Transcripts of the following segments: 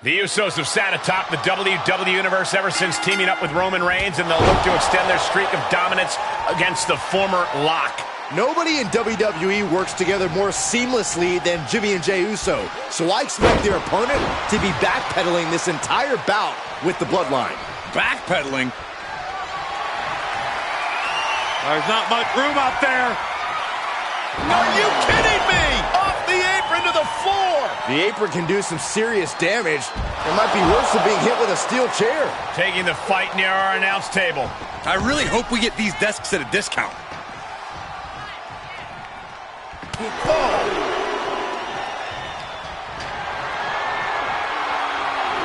The Usos have sat atop the WWE Universe ever since teaming up with Roman Reigns, and they'll look to extend their streak of dominance against the former Lock. Nobody in WWE works together more seamlessly than Jey and Jey Uso, so I expect their opponent to be backpedaling this entire bout with the Bloodline. Backpedaling? There's not much room out there. Are you kidding me? Off the apron to the floor. The apron can do some serious damage. It might be worse than being hit with a steel chair. Taking the fight near our announce table. I really hope we get these desks at a discount.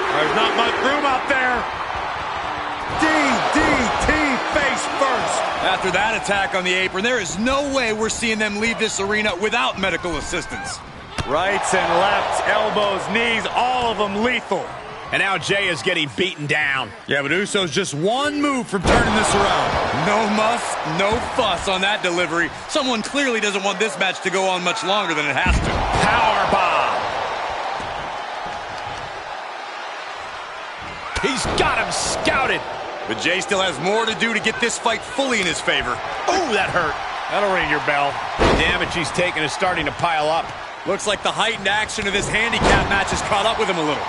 There's not much room out there. DDT face first. After that attack on the apron, there is no way we're seeing them leave this arena without medical assistance. Rights and lefts, elbows, knees, all of them lethal. And now Jey is getting beaten down. Yeah, but Uso's just one move from turning this around. No muss, no fuss on that delivery. Someone clearly doesn't want this match to go on much longer than it has to. Powerbomb. He's got him scouted. But Jey still has more to do to get this fight fully in his favor. Oh, that hurt. That'll ring your bell. The damage he's taken is starting to pile up. Looks like the heightened action of this handicap match has caught up with him a little.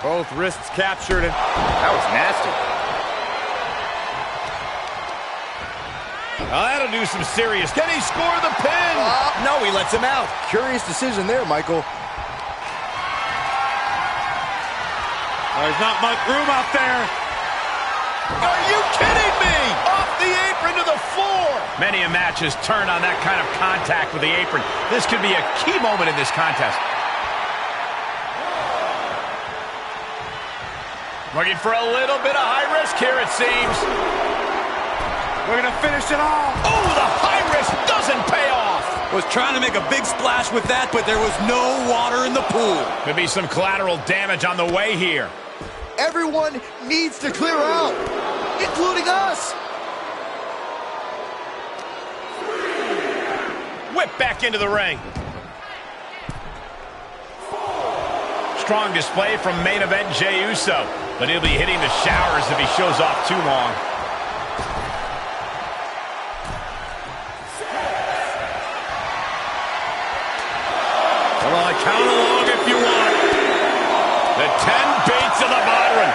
Both wrists captured, and that was nasty. Oh, that'll do some serious. Can he score the pin? No, he lets him out. Curious decision there, Michael. There's not much room out there. Are you kidding me? Off the apron to the floor. Many a match has turned on that kind of contact with the apron. This could be a key moment in this contest. Looking for a little bit of high risk here, it seems. We're going to finish it off. Oh, the high risk doesn't pay off. Was trying to make a big splash with that, but there was no water in the pool. Could be some collateral damage on the way here. Everyone needs to clear out, including us. Whip back into the ring. Strong display from main event Jey Uso, but he'll be hitting the showers if he shows off too long. Come on, count along if you want. The 10 beats of the modern.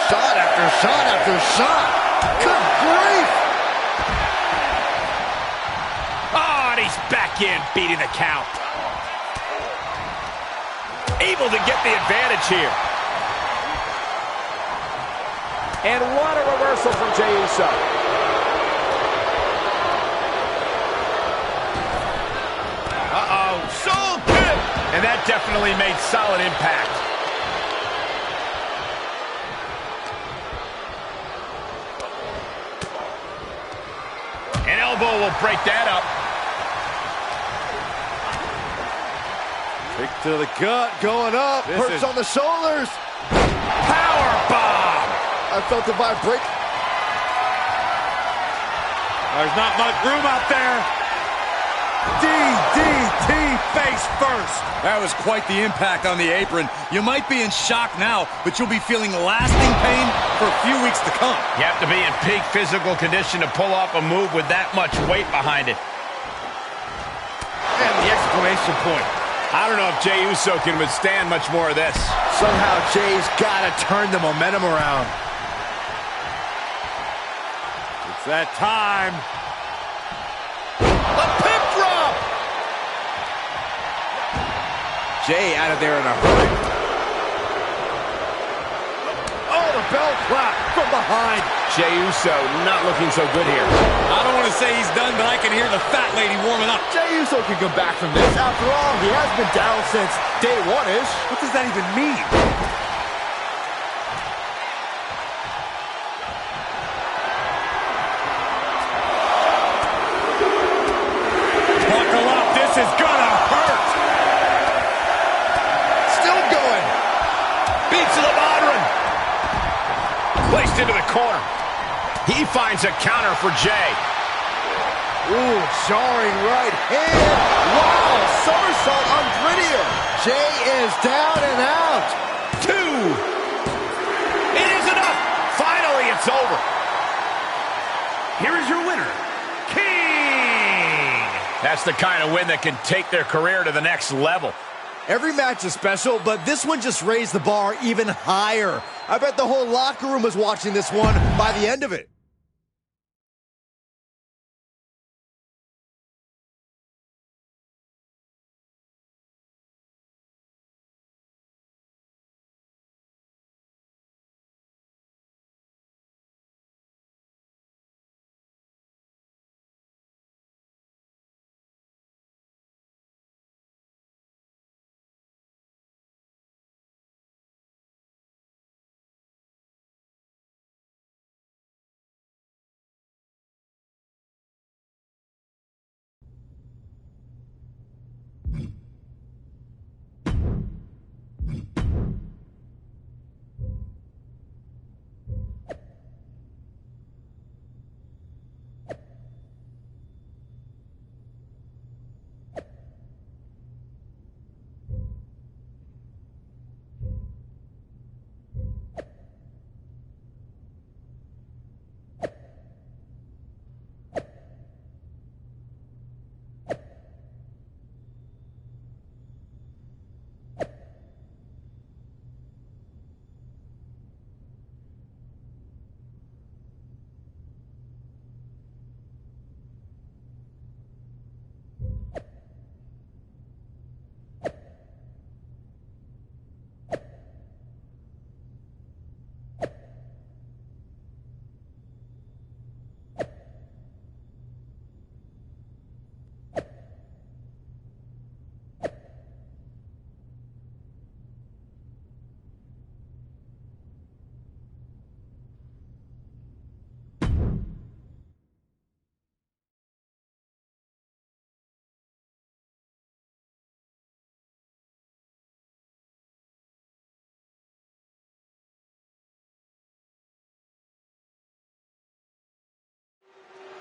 Shot after shot after shot. Good grief. Oh, and he's back in, beating the count. Able to get the advantage here. And what a reversal from Jey Uso. Uh-oh, soul kick! And that definitely made solid impact. An elbow will break that up. Kick to the gut, going up. Hurts on the shoulders. Power bomb. I felt the vibrate. There's not much room out there. DDT face first. That was quite the impact on the apron. You might be in shock now, but you'll be feeling lasting pain for a few weeks to come. You have to be in peak physical condition to pull off a move with that much weight behind it. And the exclamation point. I don't know if Jey Uso can withstand much more of this. Somehow Jey's got to turn the momentum around. It's that time. A pip drop! Jey out of there in a hurry. Oh, the bell clap from behind. Jey Uso not looking so good here. I don't want to say he's done, but I can hear the fat lady warming up. Jey Uso can come back from this. After all, he has been down since day one-ish. What does that even mean? Buckle up, this is gonna hurt. Still going. Beats to the modern. Placed into the corner. He finds a counter for Jey. Ooh, jarring right hand. Wow, somersault on Grittier. Jey is down and out. 2. It is enough. Finally, it's over. Here is your winner, King. That's the kind of win that can take their career to the next level. Every match is special, but this one just raised the bar even higher. I bet the whole locker room was watching this one by the end of it.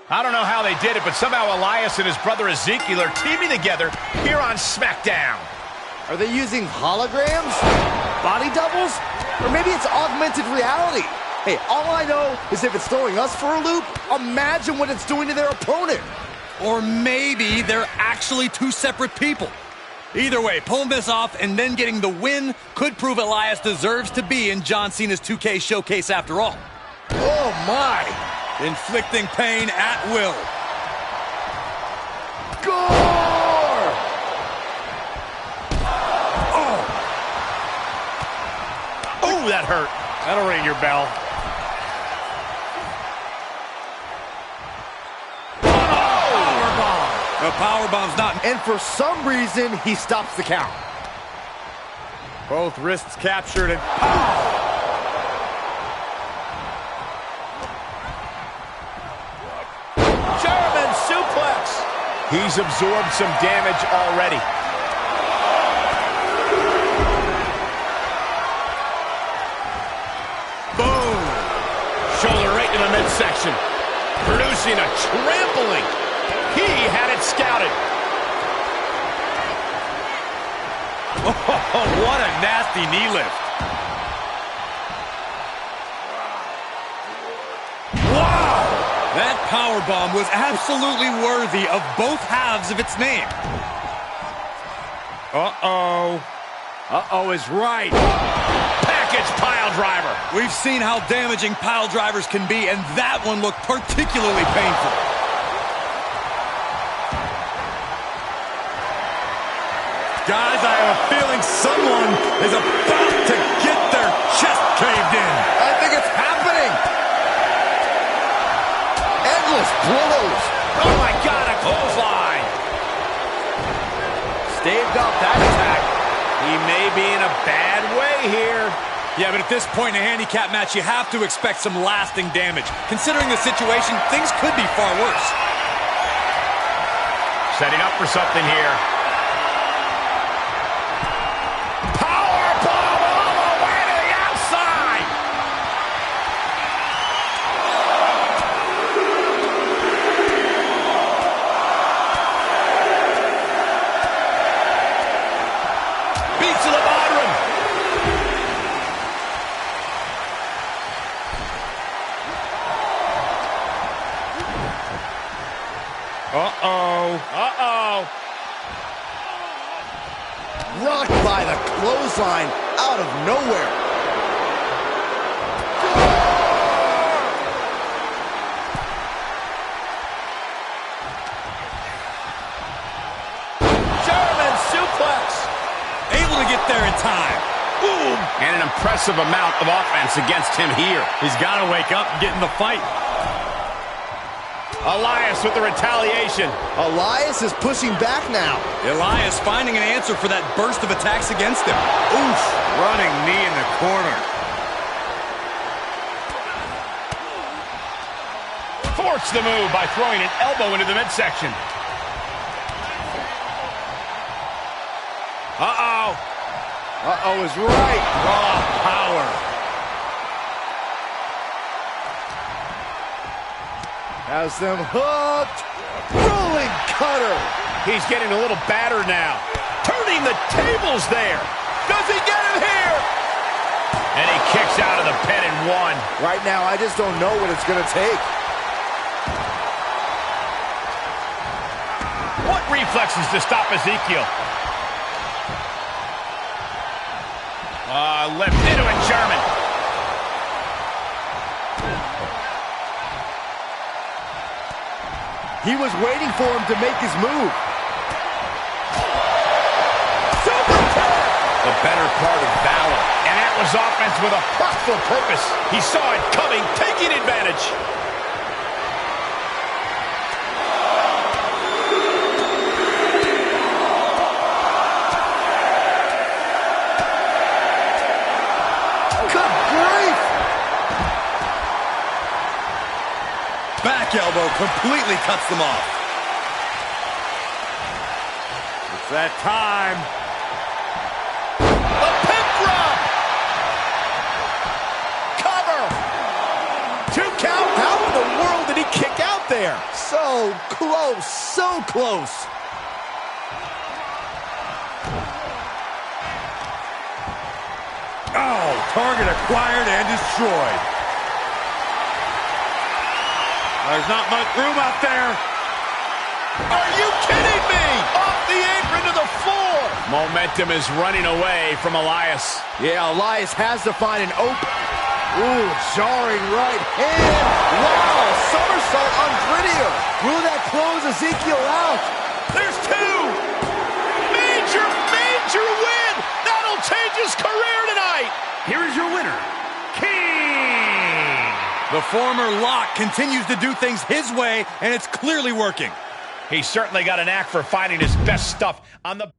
I don't know how they did it, but somehow Elias and his brother Ezekiel are teaming together here on SmackDown. Are they using holograms? Body doubles? Or maybe it's augmented reality? Hey, all I know is if it's throwing us for a loop, imagine what it's doing to their opponent. Or maybe they're actually two separate people. Either way, pulling this off and then getting the win could prove Elias deserves to be in John Cena's 2K showcase after all. Oh my! Inflicting pain at will. Gore! Oh, that hurt. That'll ring your bell. The powerbomb's not... And for some reason, he stops the count. Both wrists captured and... German suplex. He's absorbed some damage already. Boom. Shoulder right in the midsection. Producing a trampling. He had it scouted. Oh, what a nasty knee lift. Wow! That powerbomb was absolutely worthy of both halves of its name. Uh-oh. Uh-oh is right. Package pile driver. We've seen how damaging pile drivers can be, and that one looked particularly painful. Guys, I have a feeling someone is about to get their chest caved in. I think it's happening. Endless blows. Oh, my God, a clothesline. Staved off that attack. He may be in a bad way here. Yeah, but at this point in a handicap match, you have to expect some lasting damage. Considering the situation, things could be far worse. Setting up for something here. Rocked by the clothesline out of nowhere. German suplex. Able to get there in time. Boom. And an impressive amount of offense against him here. He's got to wake up and get in the fight. Elias with the retaliation. Elias is pushing back now. Elias finding an answer for that burst of attacks against him. Oof. Running knee in the corner. Forced the move by throwing an elbow into the midsection. Uh-oh. Uh-oh is right. Raw power. Has them hooked. Rolling cutter. He's getting a little battered now. Turning the tables there. Does he get him here? And he kicks out of the pin and one. Right now, I just don't know what it's going to take. What reflexes to stop Ezekiel? Left into it, German. He was waiting for him to make his move. Super kick! The better part of valor. And that was offense with a thoughtful purpose. He saw it coming, taking advantage. Back elbow completely cuts them off. It's that time. The pin drop. Cover. 2 count. How in the world did he kick out there? So close, so close. Oh, target acquired and destroyed. There's not much room out there. Are you kidding me? Off the apron to the floor. Momentum is running away from Elias. Yeah, Elias has to find an open. Ooh, jarring right hand. Wow, somersault on Grittier. Will that close Ezekiel out? There's 2. Major, major win. That'll change his career tonight. Here is your winner, King. The former Lock continues to do things his way, and it's clearly working. He's certainly got a knack for finding his best stuff on the...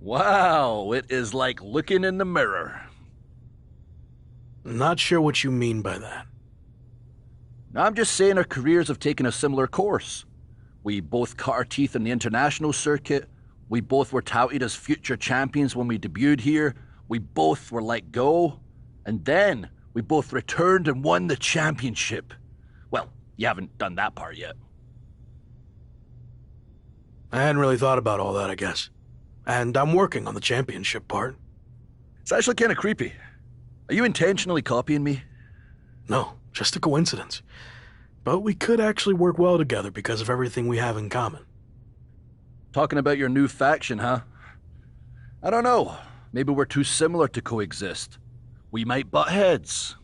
Wow, it is like looking in the mirror. Not sure what you mean by that. I'm just saying our careers have taken a similar course. We both cut our teeth in the international circuit. We both were touted as future champions when we debuted here. We both were let go. And then we both returned and won the championship. Well, you haven't done that part yet. I hadn't really thought about all that, I guess. And I'm working on the championship part. It's actually kind of creepy. Are you intentionally copying me? No, just a coincidence. But we could actually work well together because of everything we have in common. Talking about your new faction, huh? I don't know. Maybe we're too similar to coexist. We might butt heads.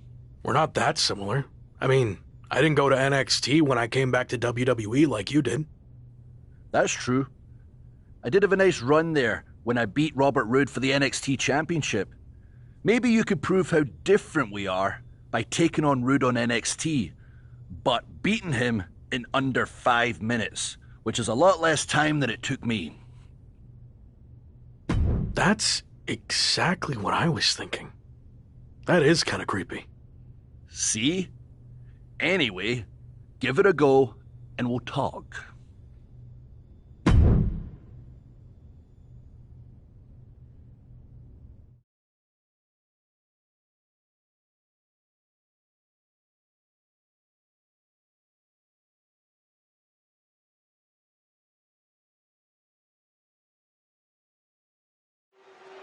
We're not that similar. I mean, I didn't go to NXT when I came back to WWE like you did. That's true. I did have a nice run there when I beat Robert Roode for the NXT Championship. Maybe you could prove how different we are by taking on Roode on NXT, but beating him in under 5 minutes, which is a lot less time than it took me. That's exactly what I was thinking. That is kind of creepy. See? Anyway, give it a go and we'll talk.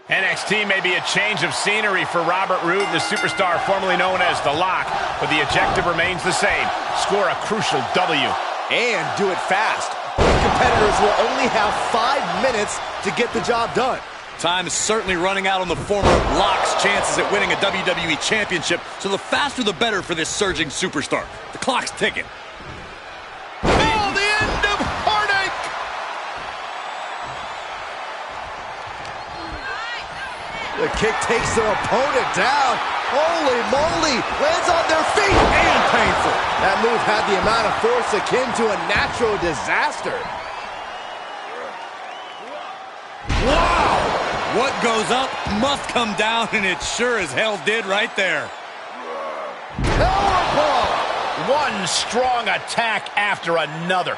NXT may be a change of scenery for Robert Roode, the superstar formerly known as The Lock, but the objective remains the same: score a crucial W. And do it fast. Both competitors will only have 5 minutes to get the job done. Time is certainly running out on the former Lock's chances at winning a WWE Championship, so the faster the better for this surging superstar. The clock's ticking. Oh, the end of heartache! The kick takes their opponent down. Holy moly, lands on their feet and painful. That move had the amount of force akin to a natural disaster. Wow! What goes up must come down, and it sure as hell did right there. Powerbomb! One strong attack after another.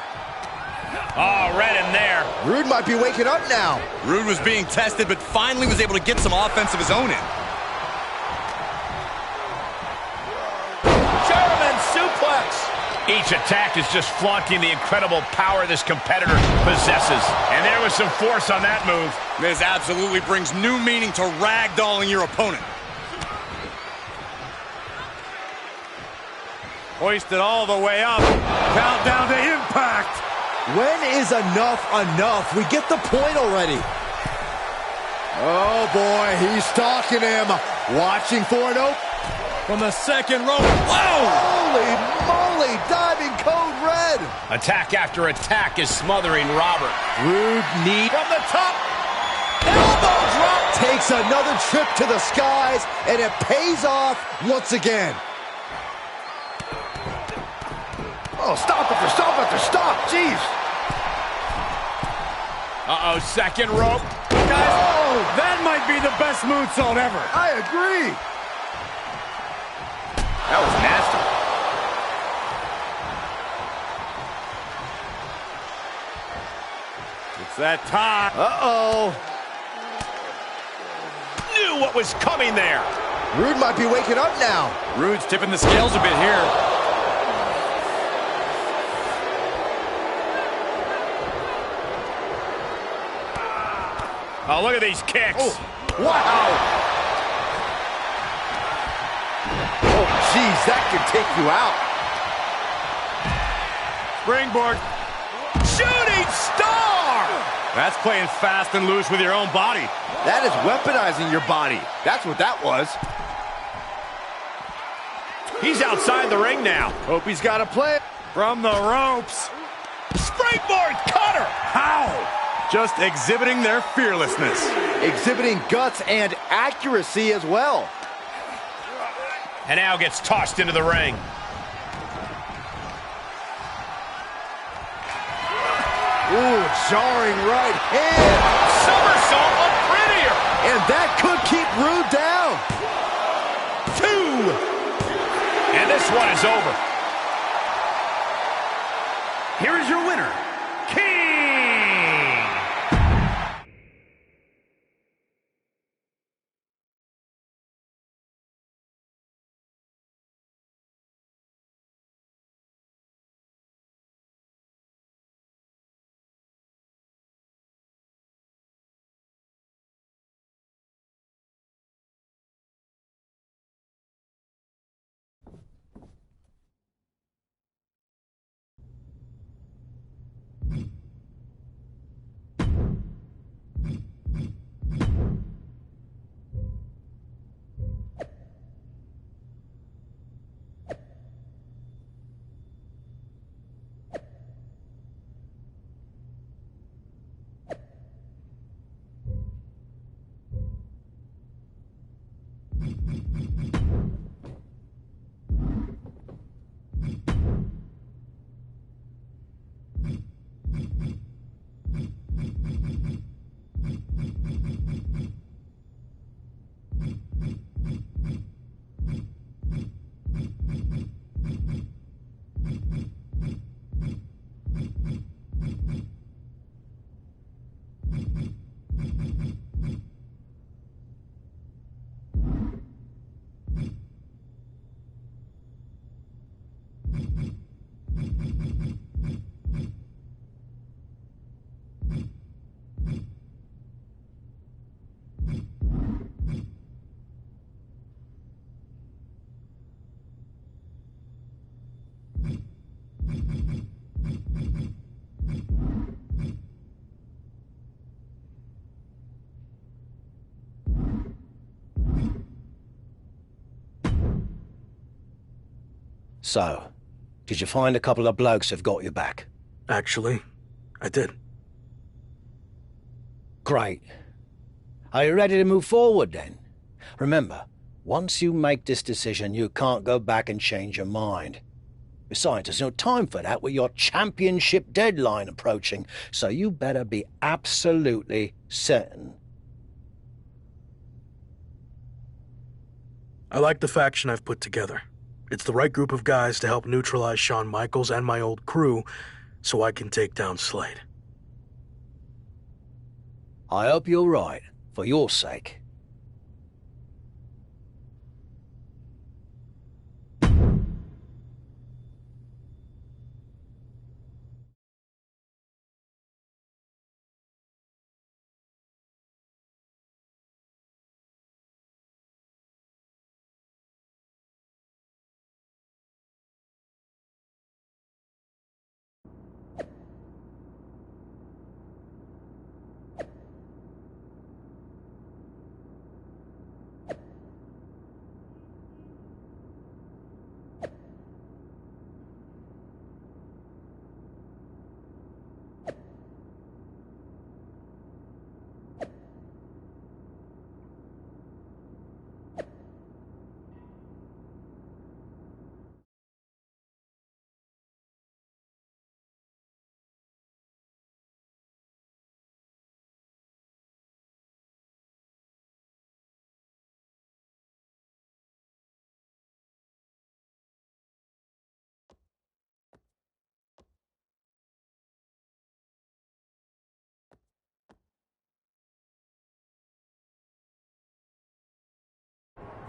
Oh, read him there. Roode might be waking up now. Roode was being tested, but finally was able to get some offense of his own in. German suplex. Each attack is just flaunting the incredible power this competitor possesses. And there was some force on that move. This absolutely brings new meaning to ragdolling your opponent. Hoisted all the way up. Countdown to impact. When is enough enough? We get the point already. Oh boy, he's stalking him. Watching for an open. From the second rope. Whoa! Holy moly, diving code red. Attack after attack is smothering Robert. Roode knee From the top. elbow drop. Takes another trip to the skies, and it pays off once again. Oh, stop after stop after stop. Jeez. Uh-oh, second rope. Guys, that might be the best moonsault ever. I agree. That was nasty. It's that time. Uh-oh. Knew what was coming there. Roode might be waking up now. Roode's tipping the scales a bit here. Oh, look at these kicks. Oh, wow. Oh, jeez, that could take you out. Springboard. Shooting star! That's playing fast and loose with your own body. That is weaponizing your body. That's what that was. He's outside the ring now. Hope he's got a plan. From the ropes. Springboard cutter! How? Just exhibiting their fearlessness. Exhibiting guts and accuracy as well. And now gets tossed into the ring. Ooh, jarring right hand. Somersault up prettier. And that could keep Roode down. 2. And this one is over. Here is your winner, King. So, did you find a couple of blokes who've got your back? Actually, I did. Great. Are you ready to move forward then? Remember, once you make this decision, you can't go back and change your mind. Besides, there's no time for that with your championship deadline approaching, so you better be absolutely certain. I like the faction I've put together. It's the right group of guys to help neutralize Shawn Michaels and my old crew, so I can take down Slade. I hope you're right, for your sake.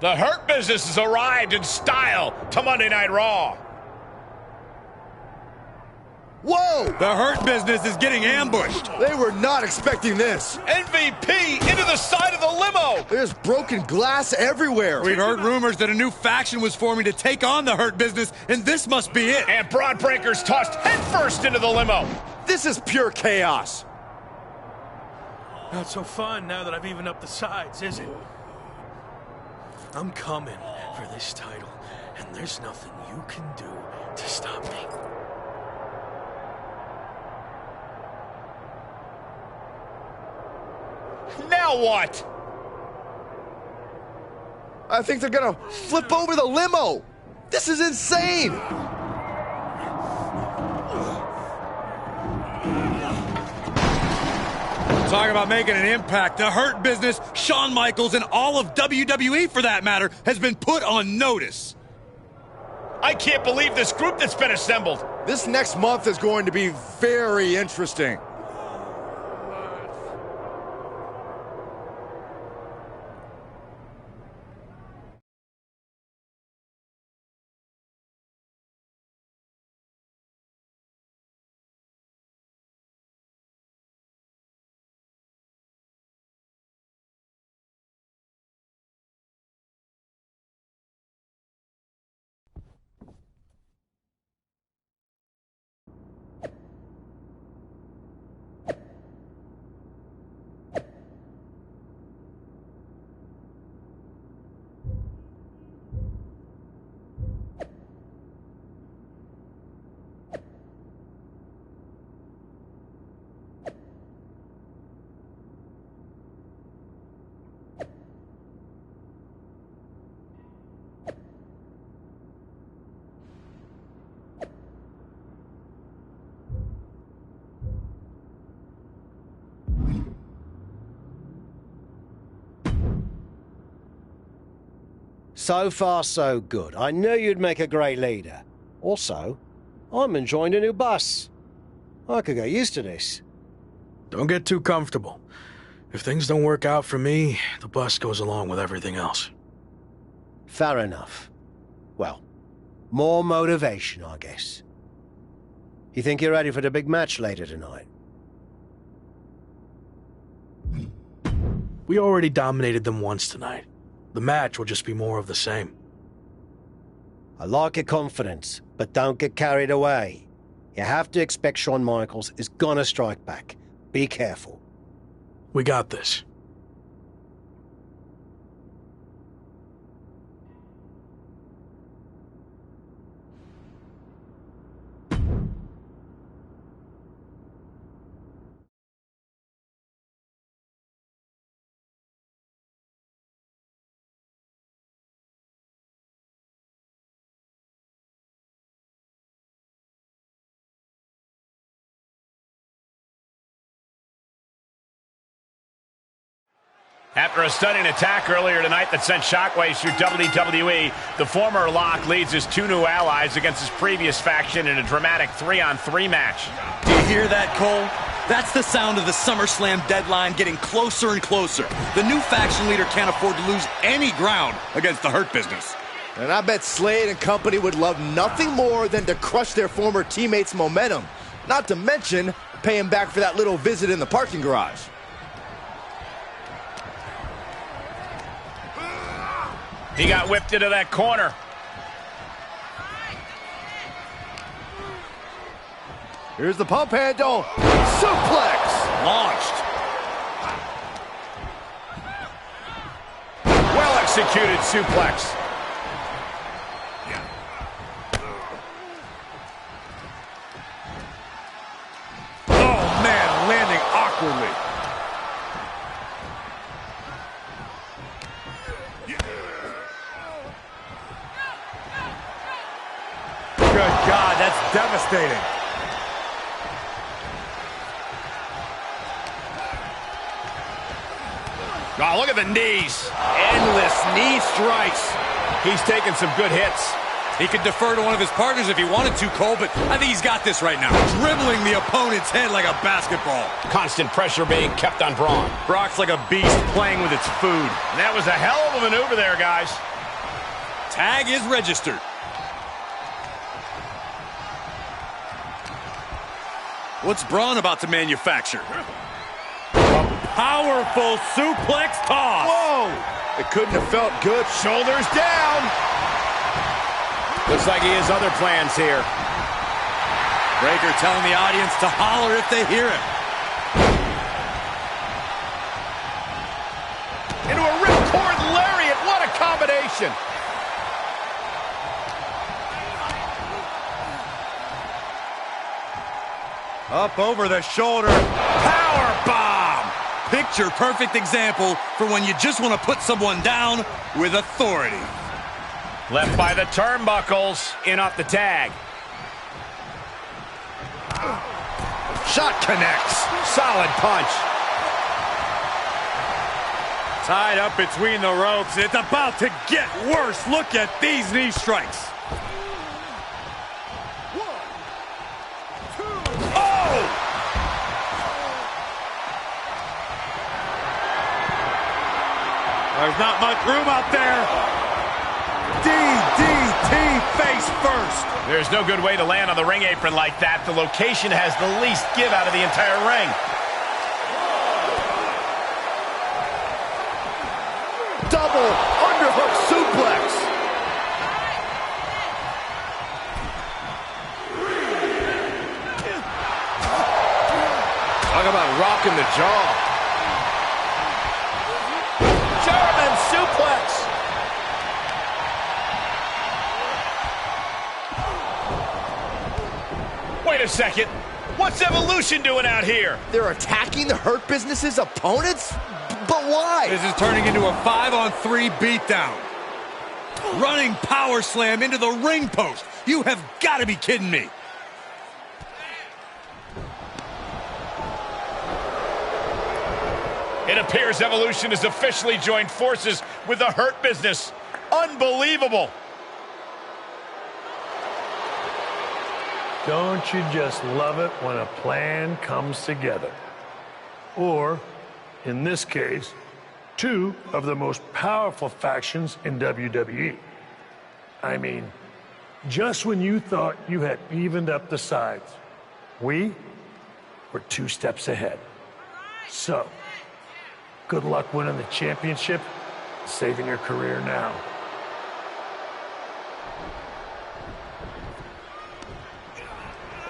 The Hurt Business has arrived in style to Monday Night Raw. Whoa! The Hurt Business is getting ambushed. They were not expecting this. MVP into the side of the limo. There's broken glass everywhere. We've heard rumors that a new faction was forming to take on the Hurt Business, and this must be it. And Bron Breakker's tossed headfirst into the limo. This is pure chaos. Not so fun now that I've evened up the sides, is it? I'm coming for this title, and there's nothing you can do to stop me. Now what? I think they're gonna flip over the limo. This is insane. Talk about making an impact. The Hurt Business, Shawn Michaels, and all of WWE, for that matter, has been put on notice. I can't believe this group that's been assembled. This next month is going to be very interesting. So far, so good. I knew you'd make a great leader. Also, I'm enjoying a new bus. I could get used to this. Don't get too comfortable. If things don't work out for me, the bus goes along with everything else. Fair enough. Well, more motivation, I guess. You think you're ready for the big match later tonight? We already dominated them once tonight. The match will just be more of the same. I like your confidence, but don't get carried away. You have to expect Shawn Michaels is gonna strike back. Be careful. We got this. After a stunning attack earlier tonight that sent shockwaves through WWE, the former Lock leads his 2 new allies against his previous faction in a dramatic 3-on-3 match. Do you hear that, Cole? That's the sound of the SummerSlam deadline getting closer and closer. The new faction leader can't afford to lose any ground against the Hurt Business. And I bet Slade and company would love nothing more than to crush their former teammates' momentum. Not to mention pay him back for that little visit in the parking garage. He got whipped into that corner. Here's the pump handle. Suplex. Launched. Well executed suplex. Oh, man, landing awkwardly. Good God, that's devastating. Oh, look at the knees. Endless knee strikes. He's taking some good hits. He could defer to one of his partners if he wanted to, Cole, but I think he's got this right now. Dribbling the opponent's head like a basketball. Constant pressure being kept on Braun. Brock's like a beast playing with its food. And that was a hell of a maneuver there, guys. Tag is registered. What's Braun about to manufacture? A powerful suplex toss. Whoa! It couldn't have felt good. Shoulders down. Looks like he has other plans here. Breakker telling the audience to holler if they hear him. Into a ripcord lariat. What a combination. Up over the shoulder. Power bomb. Picture perfect example for when you just want to put someone down with authority. Left by the turnbuckles. In off the tag. Shot connects. Solid punch. Tied up between the ropes. It's about to get worse. Look at these knee strikes. There's not much room out there. DDT face first. There's no good way to land on the ring apron like that. The location has the least give out of the entire ring. Double underhook suplex. Talk about rocking the jaw. German suplex. Wait a second. What's Evolution doing out here? They're attacking the Hurt Business's opponents? But why? This is turning into a 5-on-3 beatdown. Running power slam into the ring post. You have got to be kidding me. It appears Evolution has officially joined forces with the Hurt Business. Unbelievable. Don't you just love it when a plan comes together? Or, in this case, two of the most powerful factions in WWE. I mean, just when you thought you had evened up the sides, we were 2 steps ahead. So, good luck winning the championship, saving your career now.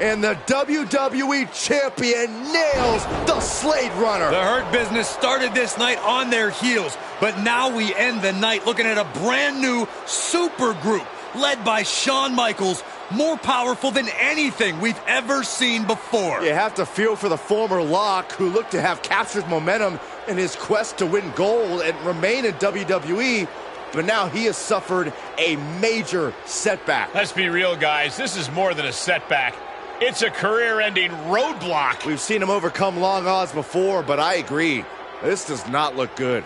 And the WWE Champion nails the Slade Runner. The Hurt Business started this night on their heels, but now we end the night looking at a brand new super group led by Shawn Michaels, more powerful than anything we've ever seen before. You have to feel for the former Lock, who looked to have captured momentum in his quest to win gold and remain in WWE, but now he has suffered a major setback. Let's be real, guys. This is more than a setback. It's a career-ending roadblock. We've seen him overcome long odds before, but I agree. This does not look good.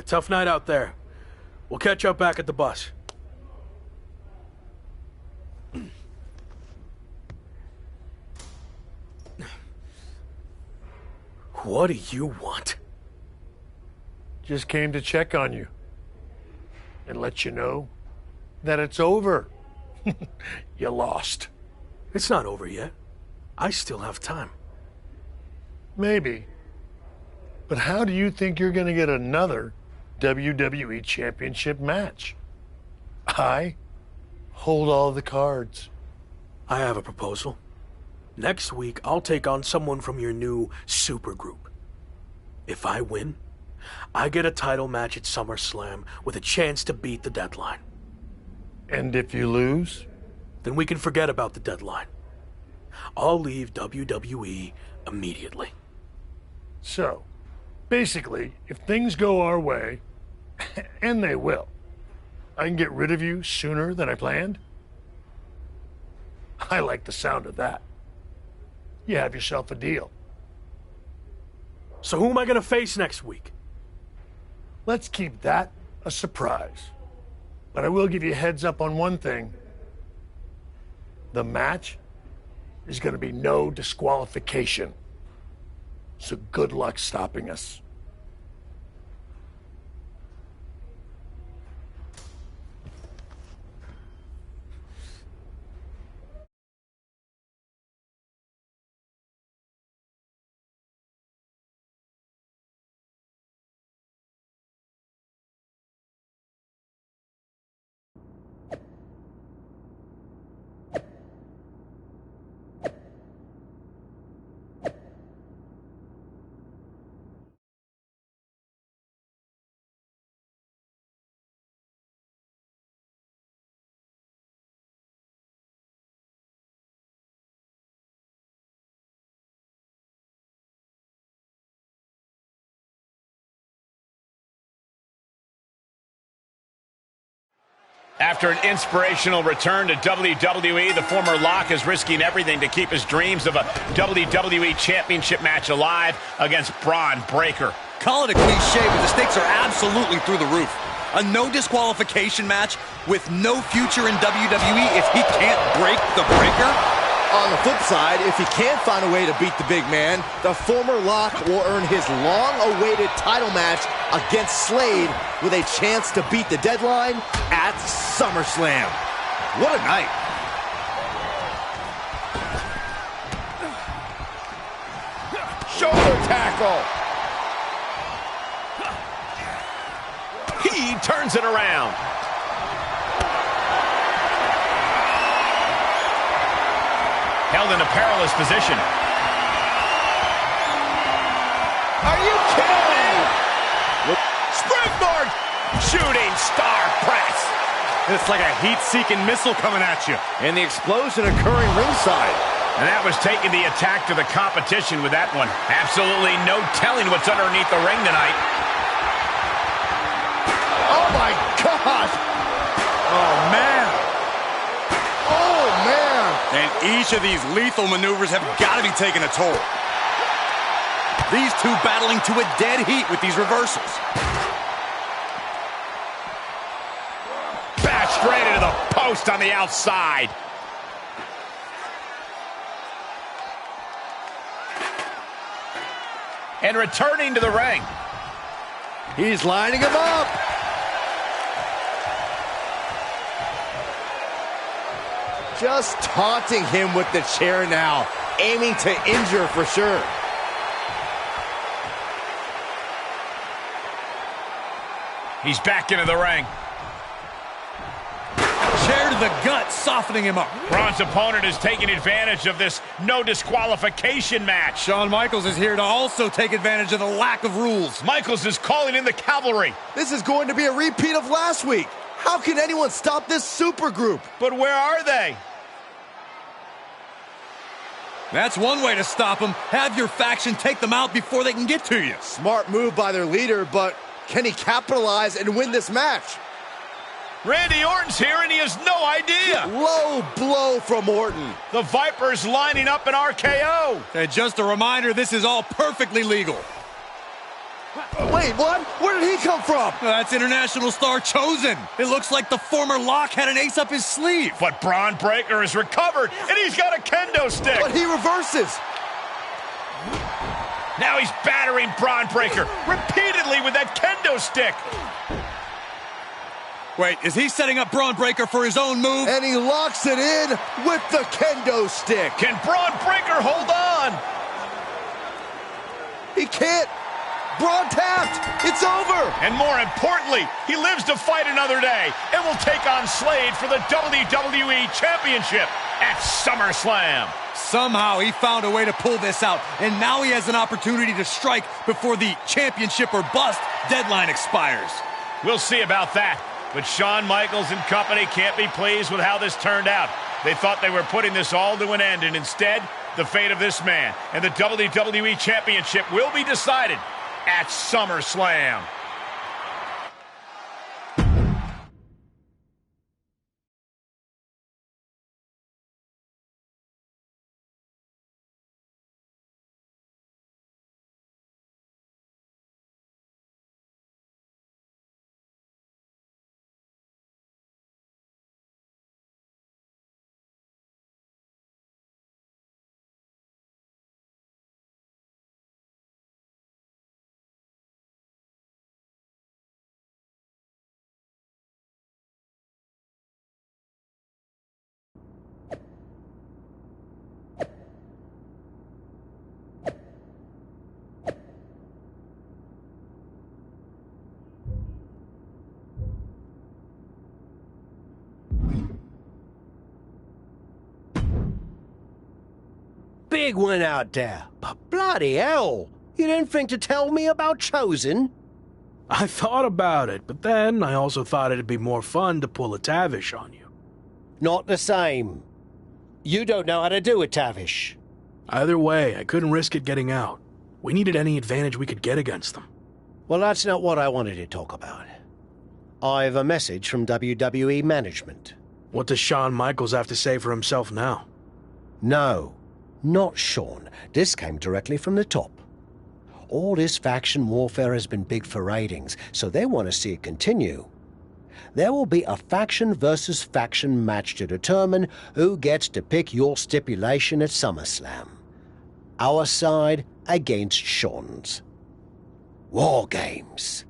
tough night out there. We'll catch up back at the bus. What do you want? Just came to check on you and let you know that it's over. You lost. It's not over yet. I still have time. Maybe. But how do you think you're going to get another WWE Championship match? I hold all the cards. I have a proposal. Next week, I'll take on someone from your new supergroup. If I win, I get a title match at SummerSlam with a chance to beat the deadline. And if you lose? Then we can forget about the deadline. I'll leave WWE immediately. So, basically, if things go our way, and they will, I can get rid of you sooner than I planned? I like the sound of that. You have yourself a deal. So who am I going to face next week? Let's keep that a surprise. But I will give you a heads up on one thing. The match is going to be no disqualification. So good luck stopping us. After an inspirational return to WWE, the former Lock is risking everything to keep his dreams of a WWE Championship match alive against Bron Breakker. Call it a cliche, but the stakes are absolutely through the roof. A no disqualification match with no future in WWE if he can't break the Breaker? On the flip side, if he can't find a way to beat the big man, the former Lock will earn his long-awaited title match against Slade with a chance to beat the deadline at SummerSlam. What a night. Shoulder tackle. He turns it around. Held in a perilous position. Are you kidding me? Springboard! Shooting star press. It's like a heat-seeking missile coming at you. And the explosion occurring ringside. And that was taking the attack to the competition with that one. Absolutely no telling what's underneath the ring tonight. Oh my gosh! Oh, man. Oh man! And each of these lethal maneuvers have got to be taking a toll. These two battling to a dead heat with these reversals. Bash straight into the post on the outside. And returning to the ring. He's lining him up. Just taunting him with the chair now, aiming to injure for sure. He's back into the ring. Chair to the gut, softening him up. Bron's opponent is taking advantage of this no disqualification match. Shawn Michaels is here to also take advantage of the lack of rules. Michaels is calling in the cavalry. This is going to be a repeat of last week. How can anyone stop this supergroup? But where are they? That's one way to stop them. Have your faction take them out before they can get to you. Smart move by their leader, but can he capitalize and win this match? Randy Orton's here and he has no idea. Low blow from Orton. The Viper's lining up an RKO. And just a reminder, this is all perfectly legal. Wait, what? Where did he come from? That's international star Chosen. It looks like the former Lock had an ace up his sleeve. But Bron Breakker is recovered, and he's got a kendo stick. But he reverses. Now he's battering Bron Breakker repeatedly with that kendo stick. Wait, is he setting up Bron Breakker for his own move? And he locks it in with the kendo stick. Can Bron Breakker hold on? He can't. Braun tapped. It's over. And more importantly, he lives to fight another day and will take on Slade for the WWE Championship at SummerSlam. Somehow he found a way to pull this out, and now he has an opportunity to strike before the championship or bust deadline expires. We'll see about that. But Shawn Michaels and company can't be pleased with how this turned out. They thought they were putting this all to an end, and instead, the fate of this man and the WWE Championship will be decided at SummerSlam. Big one out there, but bloody hell, you didn't think to tell me about Chosen? I thought about it, but then I also thought it'd be more fun to pull a Tavish on you. Not the same. You don't know how to do it, Tavish. Either way, I couldn't risk it getting out. We needed any advantage we could get against them. Well, that's not what I wanted to talk about. I have a message from WWE management. What does Shawn Michaels have to say for himself now? No, not Shawn. This came directly from the top. All this faction warfare has been big for ratings, so they want to see it continue. There will be a faction versus faction match to determine who gets to pick your stipulation at SummerSlam. Our side against Shawn's. War games.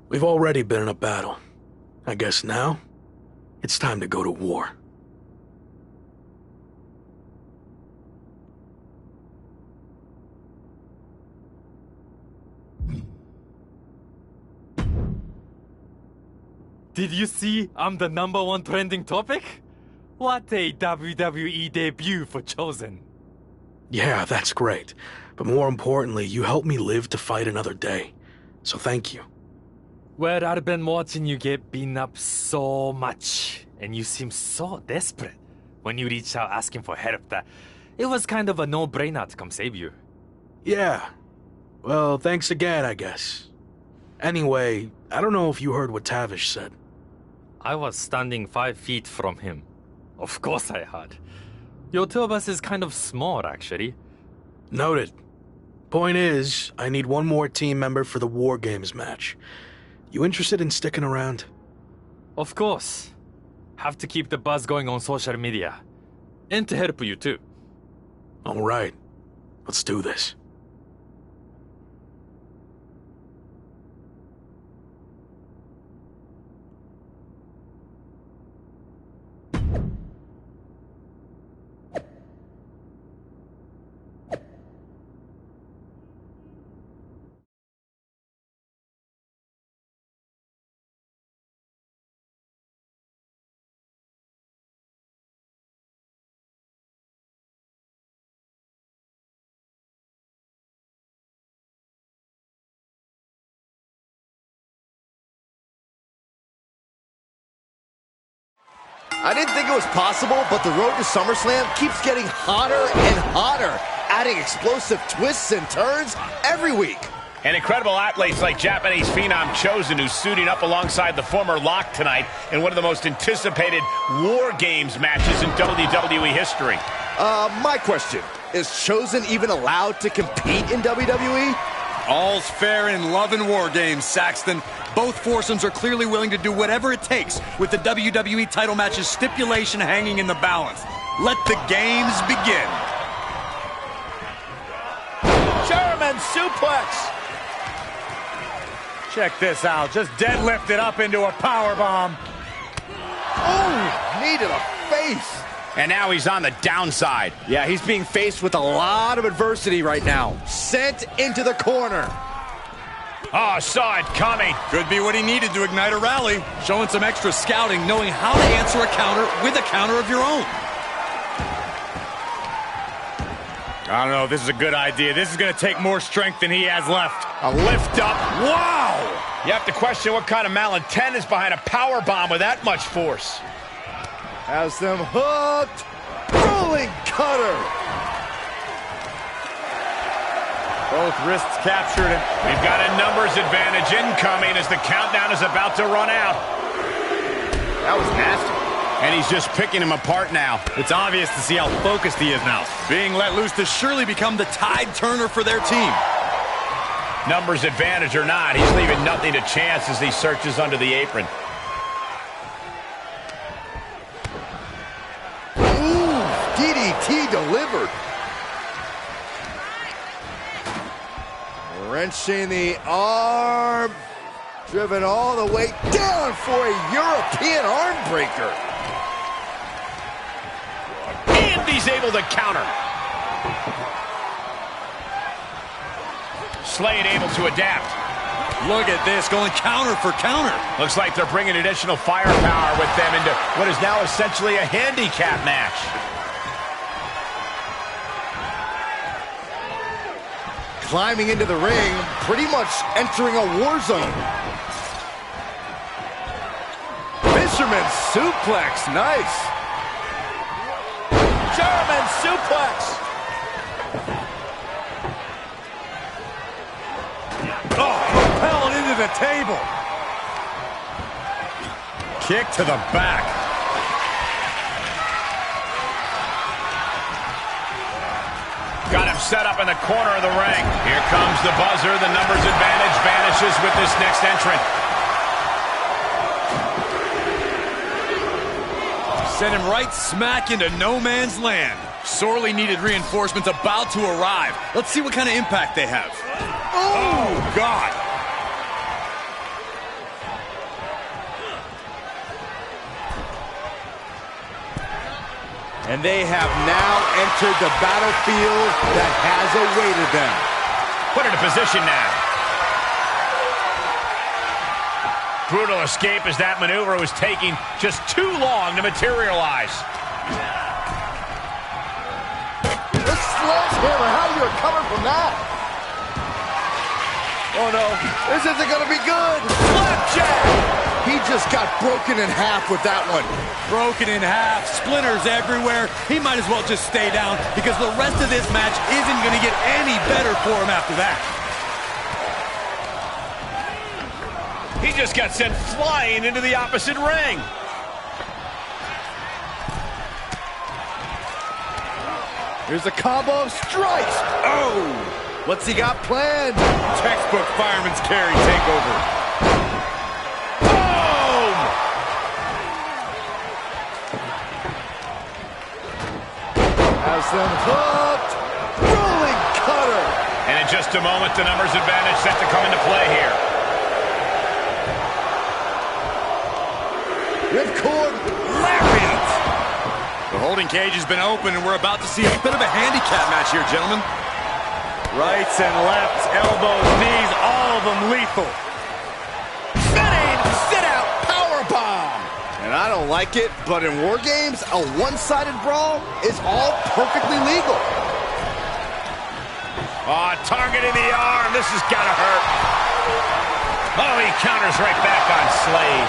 We've already been in a battle. I guess now, it's time to go to war. Did you see I'm the #1 trending topic? What a WWE debut for Chosen. Yeah, that's great. But more importantly, you helped me live to fight another day. So thank you. Well, I've been watching you get beaten up so much, and you seem so desperate when you reached out asking for help that it was kind of a no-brainer to come save you. Yeah. Well, thanks again, I guess. Anyway, I don't know if you heard what Tavish said. I was standing 5 feet from him. Of course I had. Your two of us is kind of small, actually. Noted. Point is, I need one more team member for the War Games match. You interested in sticking around? Of course. Have to keep the buzz going on social media. And to help you too. All right. Let's do this. I didn't think it was possible, but the road to SummerSlam keeps getting hotter and hotter, adding explosive twists and turns every week. And incredible athletes like Japanese phenom Chosen, who's suiting up alongside the former Lock tonight in one of the most anticipated War Games matches in WWE history. My question, is Chosen even allowed to compete in WWE? All's fair in love and war games, Saxton. Both foursomes are clearly willing to do whatever it takes with the WWE title match's stipulation hanging in the balance. Let the games begin. German suplex. Check this out. Just deadlifted up into a powerbomb. Oh, knee to the face. And now he's on the downside. Yeah, he's being faced with a lot of adversity right now. Sent into the corner. Oh, saw it coming. Could be what he needed to ignite a rally. Showing some extra scouting, knowing how to answer a counter with a counter of your own. I don't know if this is a good idea. This is going to take more strength than he has left. A lift up. Wow! You have to question what kind of malintent is behind a power bomb with that much force. Has them hooked. Rolling cutter. Both wrists captured. We've got a numbers advantage incoming as the countdown is about to run out. That was nasty. And he's just picking him apart now. It's obvious to see how focused he is now. Being let loose to surely become the tide turner for their team. Numbers advantage or not, he's leaving nothing to chance as he searches under the apron. DDT delivered. Wrenching the arm. Driven all the way down for a European arm breaker. And he's able to counter. Slade able to adapt. Look at this, going counter for counter. Looks like they're bringing additional firepower with them into what is now essentially a handicap match. Climbing into the ring, pretty much entering a war zone. Fisherman suplex, nice. German suplex. Oh, propelled into the table. Kick to the back. Got him set up in the corner of the ring. Here comes the buzzer. The numbers advantage vanishes with this next entrant. Sent him right smack into no man's land. Sorely needed reinforcements about to arrive. Let's see what kind of impact they have. Oh, God. And they have now entered the battlefield that has awaited them. Put into position now. Brutal escape as that maneuver was taking just too long to materialize. The sledgehammer, how do you recover from that? Oh no, this isn't gonna be good. Flapjack! He just got broken in half with that one. Broken in half, splinters everywhere. He might as well just stay down because the rest of this match isn't going to get any better for him after that. He just got sent flying into the opposite ring. Here's a combo of strikes. Oh, what's he got planned? Textbook fireman's carry takeover. Has them hooked. Rolling cutter. And in just a moment, the numbers advantage set to come into play here. Ripcord. Lariat. The holding cage has been open, and we're about to see a bit of a handicap match here, gentlemen. Rights and lefts, elbows, knees, all of them lethal. Spinning sit-out powerbomb. And I don't like it, but in War Games, a one-sided brawl is all perfectly legal. Oh, targeting the arm. This has got to hurt. Oh, he counters right back on Slade.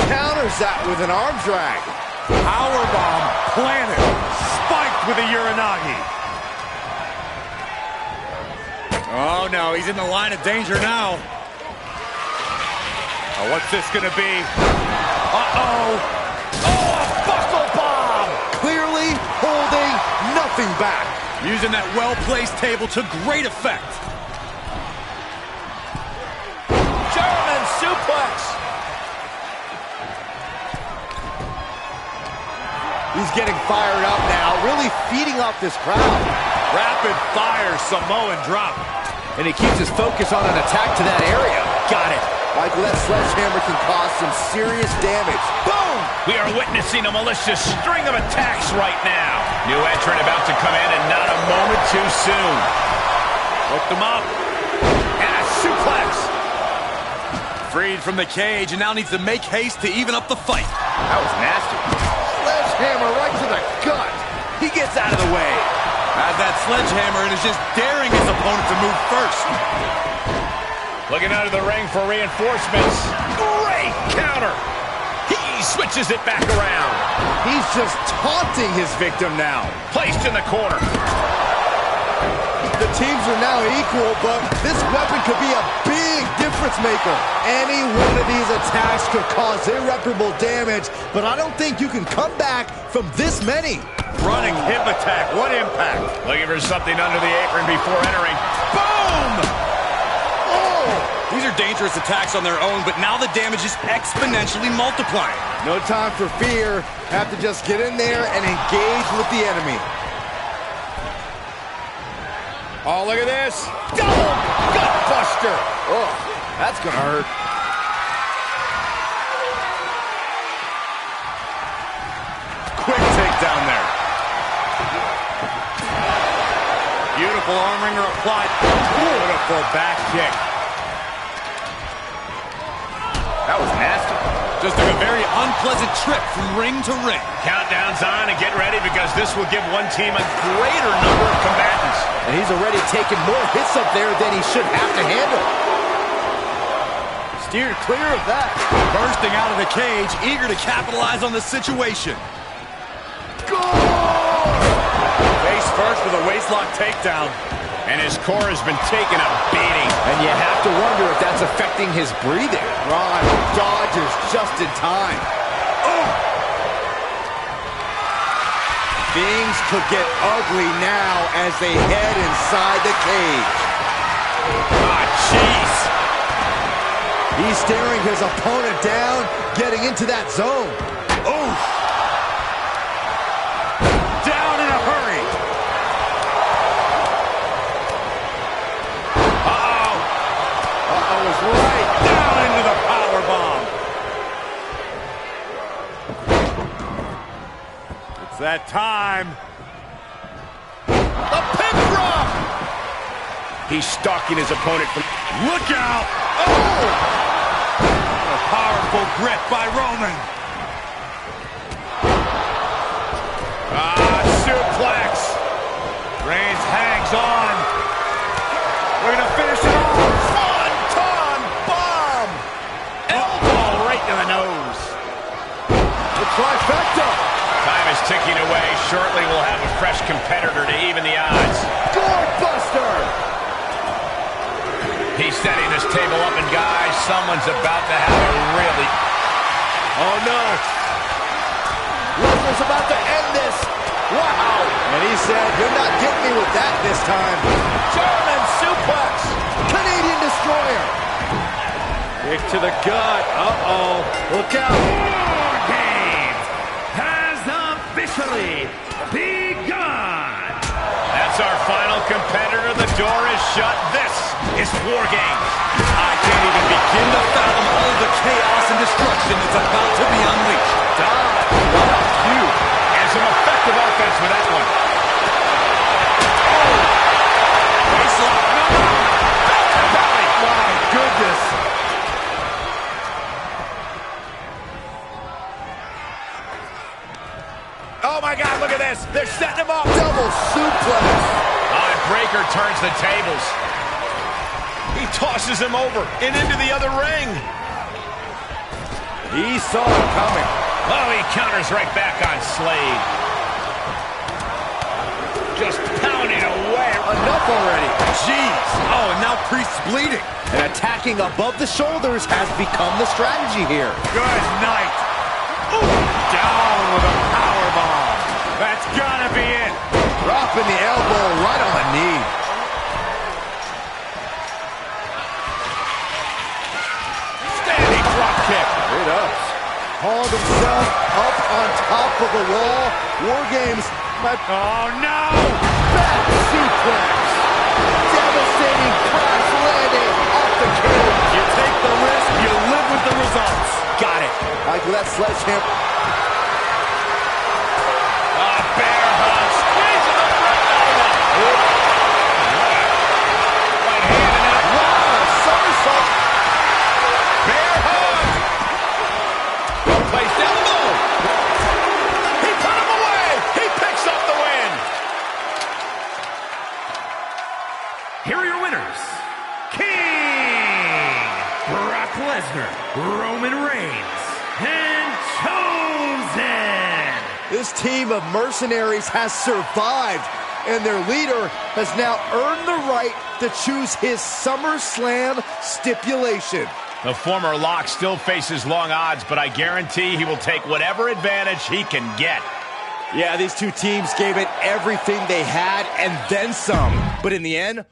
Counters that with an arm drag. Powerbomb planted. Spiked with a Uranagi. Oh, no, he's in the line of danger now. Oh, what's this gonna be? Uh-oh. Oh, a buckle bomb! Clearly nothing back. Using that well-placed table to great effect. German suplex. He's getting fired up now, really feeding off this crowd. Rapid fire Samoan drop. And he keeps his focus on an attack to that area. Got it. Michael, that sledgehammer can cause some serious damage. Boom! We are witnessing a malicious string of attacks right now. New entrant about to come in and not a moment too soon. Hooked him up. And a suplex. Freed from the cage and now needs to make haste to even up the fight. That was nasty. Sledgehammer right to the gut. He gets out of the way. Has that sledgehammer and is just daring his opponent to move first. Looking out of the ring for reinforcements. Great counter. He switches it back around. He's just taunting his victim now. Placed in the corner. The teams are now equal, but this weapon could be a big difference maker. Any one of these attacks could cause irreparable damage, but I don't think you can come back from this many. Running hip attack. What impact? Looking for something under the apron before entering. Boom! Oh! These are dangerous attacks on their own, but now the damage is exponentially multiplying. No time for fear. Have to just get in there and engage with the enemy. Oh, look at this. Double gut buster. Oh, that's gonna hurt. Quick takedown there. Beautiful arm wringer applied. Beautiful back kick. That was nasty. Just a very unpleasant trip from ring to ring. Countdown's on and get ready because this will give one team a greater number of combatants. And he's already taken more hits up there than he should have to handle. Steered clear of that. Bursting out of the cage, eager to capitalize on the situation. Face first with a waistlock takedown. And his core has been taking a beating. And you have to wonder if that's affecting his breathing. Bron dodges just in time. Oh! Things could get ugly now as they head inside the cage. Ah, jeez. He's staring his opponent down, getting into that zone. Oh! Down in a hurry. Was right down into the power bomb. It's that time. The pin drop. He's stalking his opponent from... Look out! Oh! A powerful grip by Roman. Suplex. Reigns hangs on. We're going to finish it off. Trifecta. Time is ticking away. Shortly we'll have a fresh competitor to even the odds. Gourd-buster. He's setting this table up, and guys, someone's about to have a really... Oh, no. Lesnar's about to end this. Wow. And he said, you're not getting me with that this time. German suplex. Canadian destroyer. Kick to the gut. Uh-oh. Look out. Begun! That's our final competitor. The door is shut. This is War Games. I can't even begin to fathom all the chaos and destruction that's about to be unleashed. What a cue. And some effective offense with that one. Oh! Waistlock. No! Back to belly. My goodness. Oh my God, look at this. They're setting him up. Double suplex. And Breakker turns the tables. He tosses him over and into the other ring. He saw it coming. Oh, he counters right back on Slade. Just pounding away. Enough already. Jeez. Oh, and now Priest's bleeding. And attacking above the shoulders has become the strategy here. Good night. Ooh. Down with a powerbomb. That's gotta be it. Dropping the elbow right on the knee. Standing drop kick. It up. Hauled himself up on top of the wall. War Games. Oh, no! Back suplex. Devastating crash landing off the cage. You take the risk, you live with the results. Got it. Michael, that sledgehammer. Bear hug. Squeezing the breath out of him. Right hand and out. Wow, somersault. Bear hug. Well placed elbow. He put him away. He picks up the win. Here are your winners. King Brock Lesnar, Roman Reigns, and Chosen. This team of mercenaries has survived, and their leader has now earned the right to choose his SummerSlam stipulation. The former Lock still faces long odds, but I guarantee he will take whatever advantage he can get. Yeah, these two teams gave it everything they had and then some. But in the end,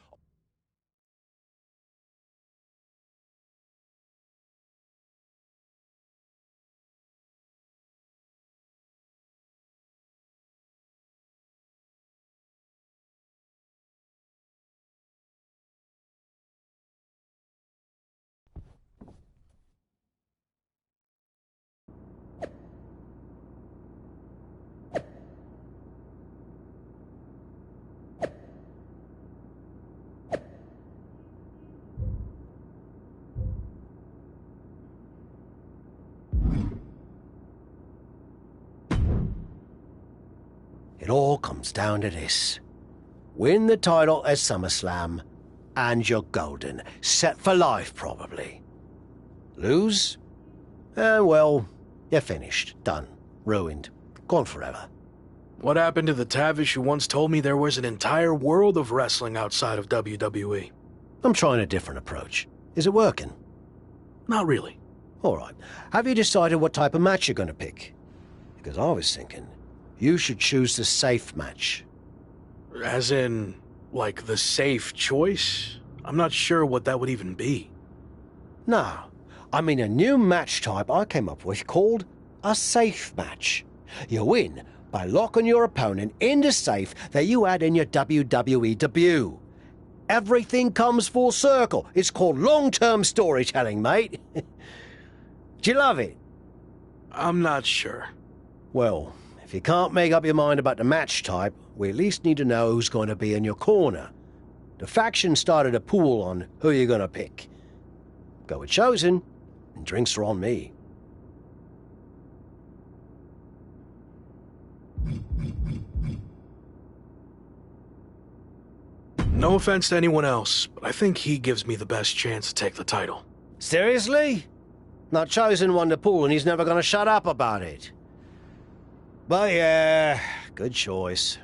it all comes down to this. Win the title at SummerSlam, and you're golden. Set for life, probably. Lose? Well, you're finished. Done. Ruined. Gone forever. What happened to the Tavish who once told me there was an entire world of wrestling outside of WWE? I'm trying a different approach. Is it working? Not really. All right. Have you decided what type of match you're going to pick? Because I was thinking you should choose the safe match. As in, like, the safe choice? I'm not sure what that would even be. No. I mean a new match type I came up with called a safe match. You win by locking your opponent in the safe that you had in your WWE debut. Everything comes full circle. It's called long-term storytelling, mate. Do you love it? I'm not sure. Well, if you can't make up your mind about the match type, we at least need to know who's going to be in your corner. The faction started a pool on who you're going to pick. Go with Chosen, and drinks are on me. No offense to anyone else, but I think he gives me the best chance to take the title. Seriously? Not Chosen won the pool and he's never going to shut up about it. But yeah, good choice.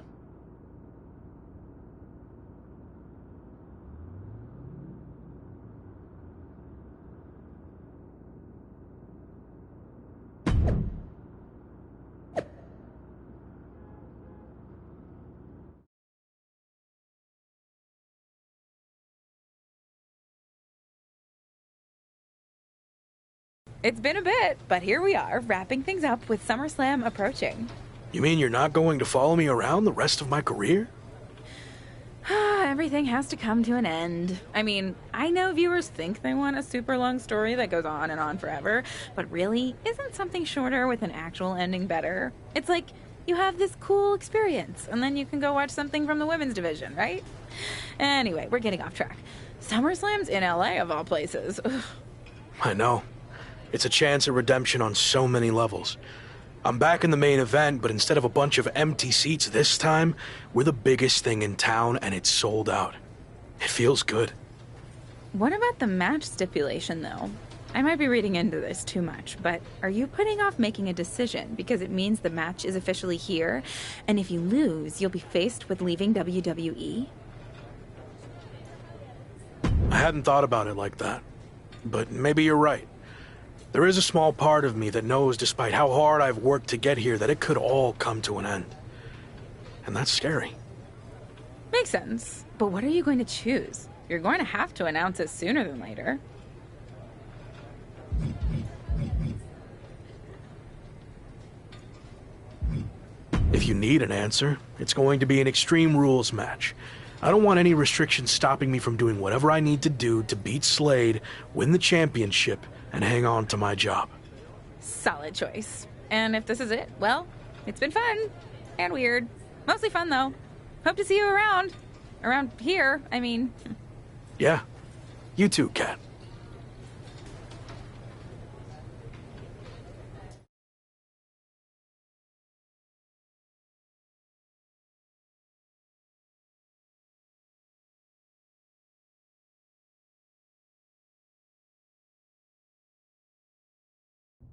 It's been a bit, but here we are, wrapping things up with SummerSlam approaching. You mean you're not going to follow me around the rest of my career? Everything has to come to an end. I mean, I know viewers think they want a super long story that goes on and on forever, but really, isn't something shorter with an actual ending better? It's like you have this cool experience, and then you can go watch something from the women's division, right? Anyway, we're getting off track. SummerSlam's in LA, of all places. Ugh. I know. It's a chance at redemption on so many levels. I'm back in the main event, but instead of a bunch of empty seats this time, we're the biggest thing in town and it's sold out. It feels good. What about the match stipulation, though? I might be reading into this too much, but are you putting off making a decision because it means the match is officially here, and if you lose, you'll be faced with leaving WWE? I hadn't thought about it like that, but maybe you're right. There is a small part of me that knows, despite how hard I've worked to get here, that it could all come to an end. And that's scary. Makes sense. But what are you going to choose? You're going to have to announce it sooner than later. If you need an answer, it's going to be an Extreme Rules match. I don't want any restrictions stopping me from doing whatever I need to do to beat Slade, win the championship, and hang on to my job. Solid choice. And if this is it, well, it's been fun. And weird. Mostly fun, though. Hope to see you around. Around here, I mean. Yeah. You too, Kat.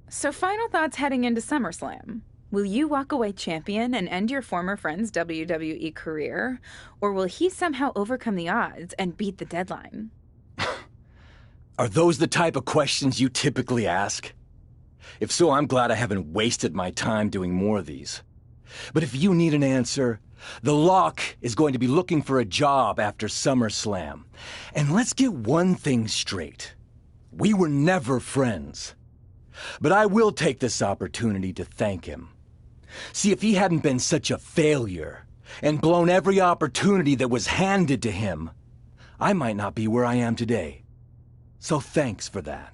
So final thoughts heading into SummerSlam. Will you walk away champion and end your former friend's WWE career? Or will he somehow overcome the odds and beat the deadline? Are those the type of questions you typically ask? If so, I'm glad I haven't wasted my time doing more of these. But if you need an answer, the Lock is going to be looking for a job after SummerSlam. And let's get one thing straight. We were never friends. But I will take this opportunity to thank him. See, if he hadn't been such a failure and blown every opportunity that was handed to him, I might not be where I am today. So thanks for that.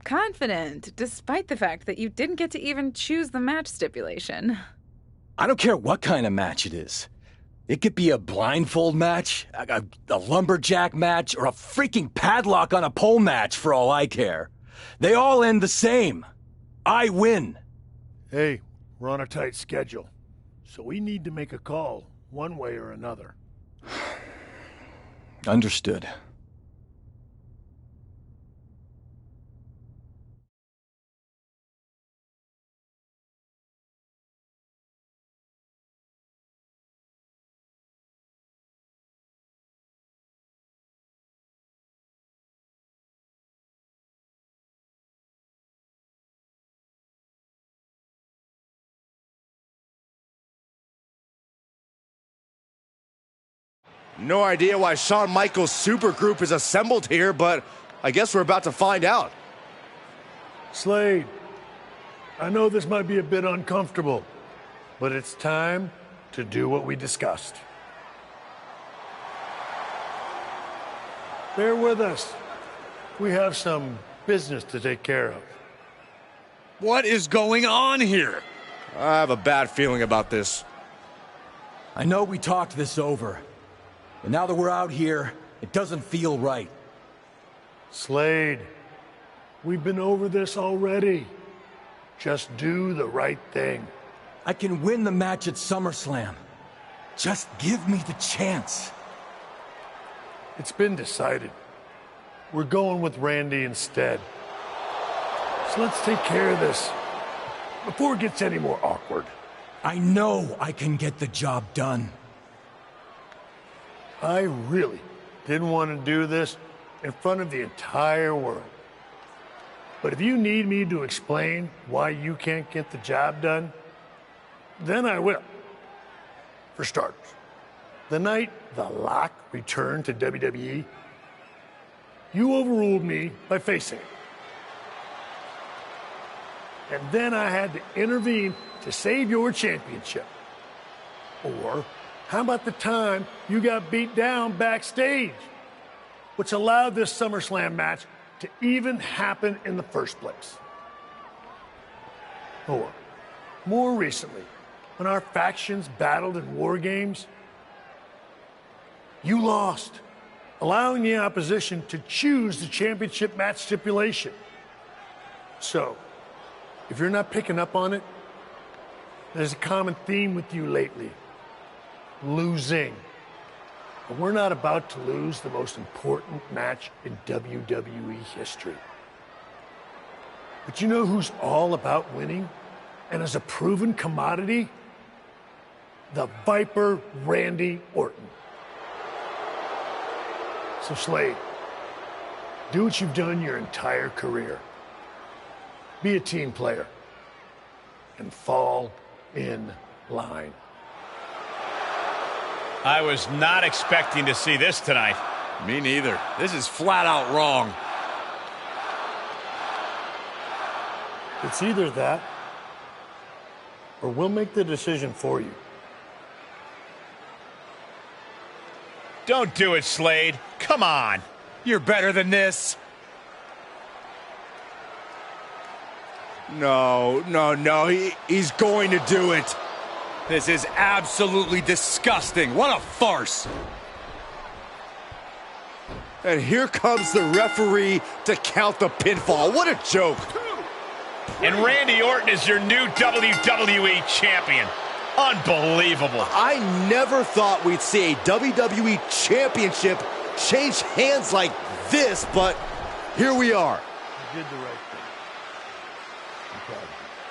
Confident, despite the fact that you didn't get to even choose the match stipulation. I don't care what kind of match it is. It could be a blindfold match, a lumberjack match, or a freaking padlock on a pole match for all I care. They all end the same. I win. Hey, we're on a tight schedule, so we need to make a call one way or another. Understood. No idea why Shawn Michaels' supergroup is assembled here, but I guess we're about to find out. Slade, I know this might be a bit uncomfortable, but it's time to do what we discussed. Bear with us. We have some business to take care of. What is going on here? I have a bad feeling about this. I know we talked this over. And now that we're out here, it doesn't feel right. Slade, we've been over this already. Just do the right thing. I can win the match at SummerSlam. Just give me the chance. It's been decided. We're going with Randy instead. So let's take care of this before it gets any more awkward. I know I can get the job done. I really didn't want to do this in front of the entire world. But if you need me to explain why you can't get the job done, then I will. For starters, the night The Lock returned to WWE, you overruled me by facing it. And then I had to intervene to save your championship. Or how about the time you got beat down backstage, which allowed this SummerSlam match to even happen in the first place? Or, more recently, when our factions battled in war games, you lost, allowing the opposition to choose the championship match stipulation. So, if you're not picking up on it, there's a common theme with you lately. Losing. But we're not about to lose the most important match in WWE history. But you know who's all about winning and is a proven commodity? The Viper Randy Orton. So Slade, do what you've done your entire career. Be a team player and fall in line. I was not expecting to see this tonight. Me neither. This is flat out wrong. It's either that, or we'll make the decision for you. Don't do it, Slade. Come on. You're better than this. No. He's going to do it. This is absolutely disgusting. What a farce. And here comes the referee to count the pinfall. What a joke. And Randy Orton is your new WWE champion. Unbelievable. I never thought we'd see a WWE championship change hands like this, but here we are. You did the right thing.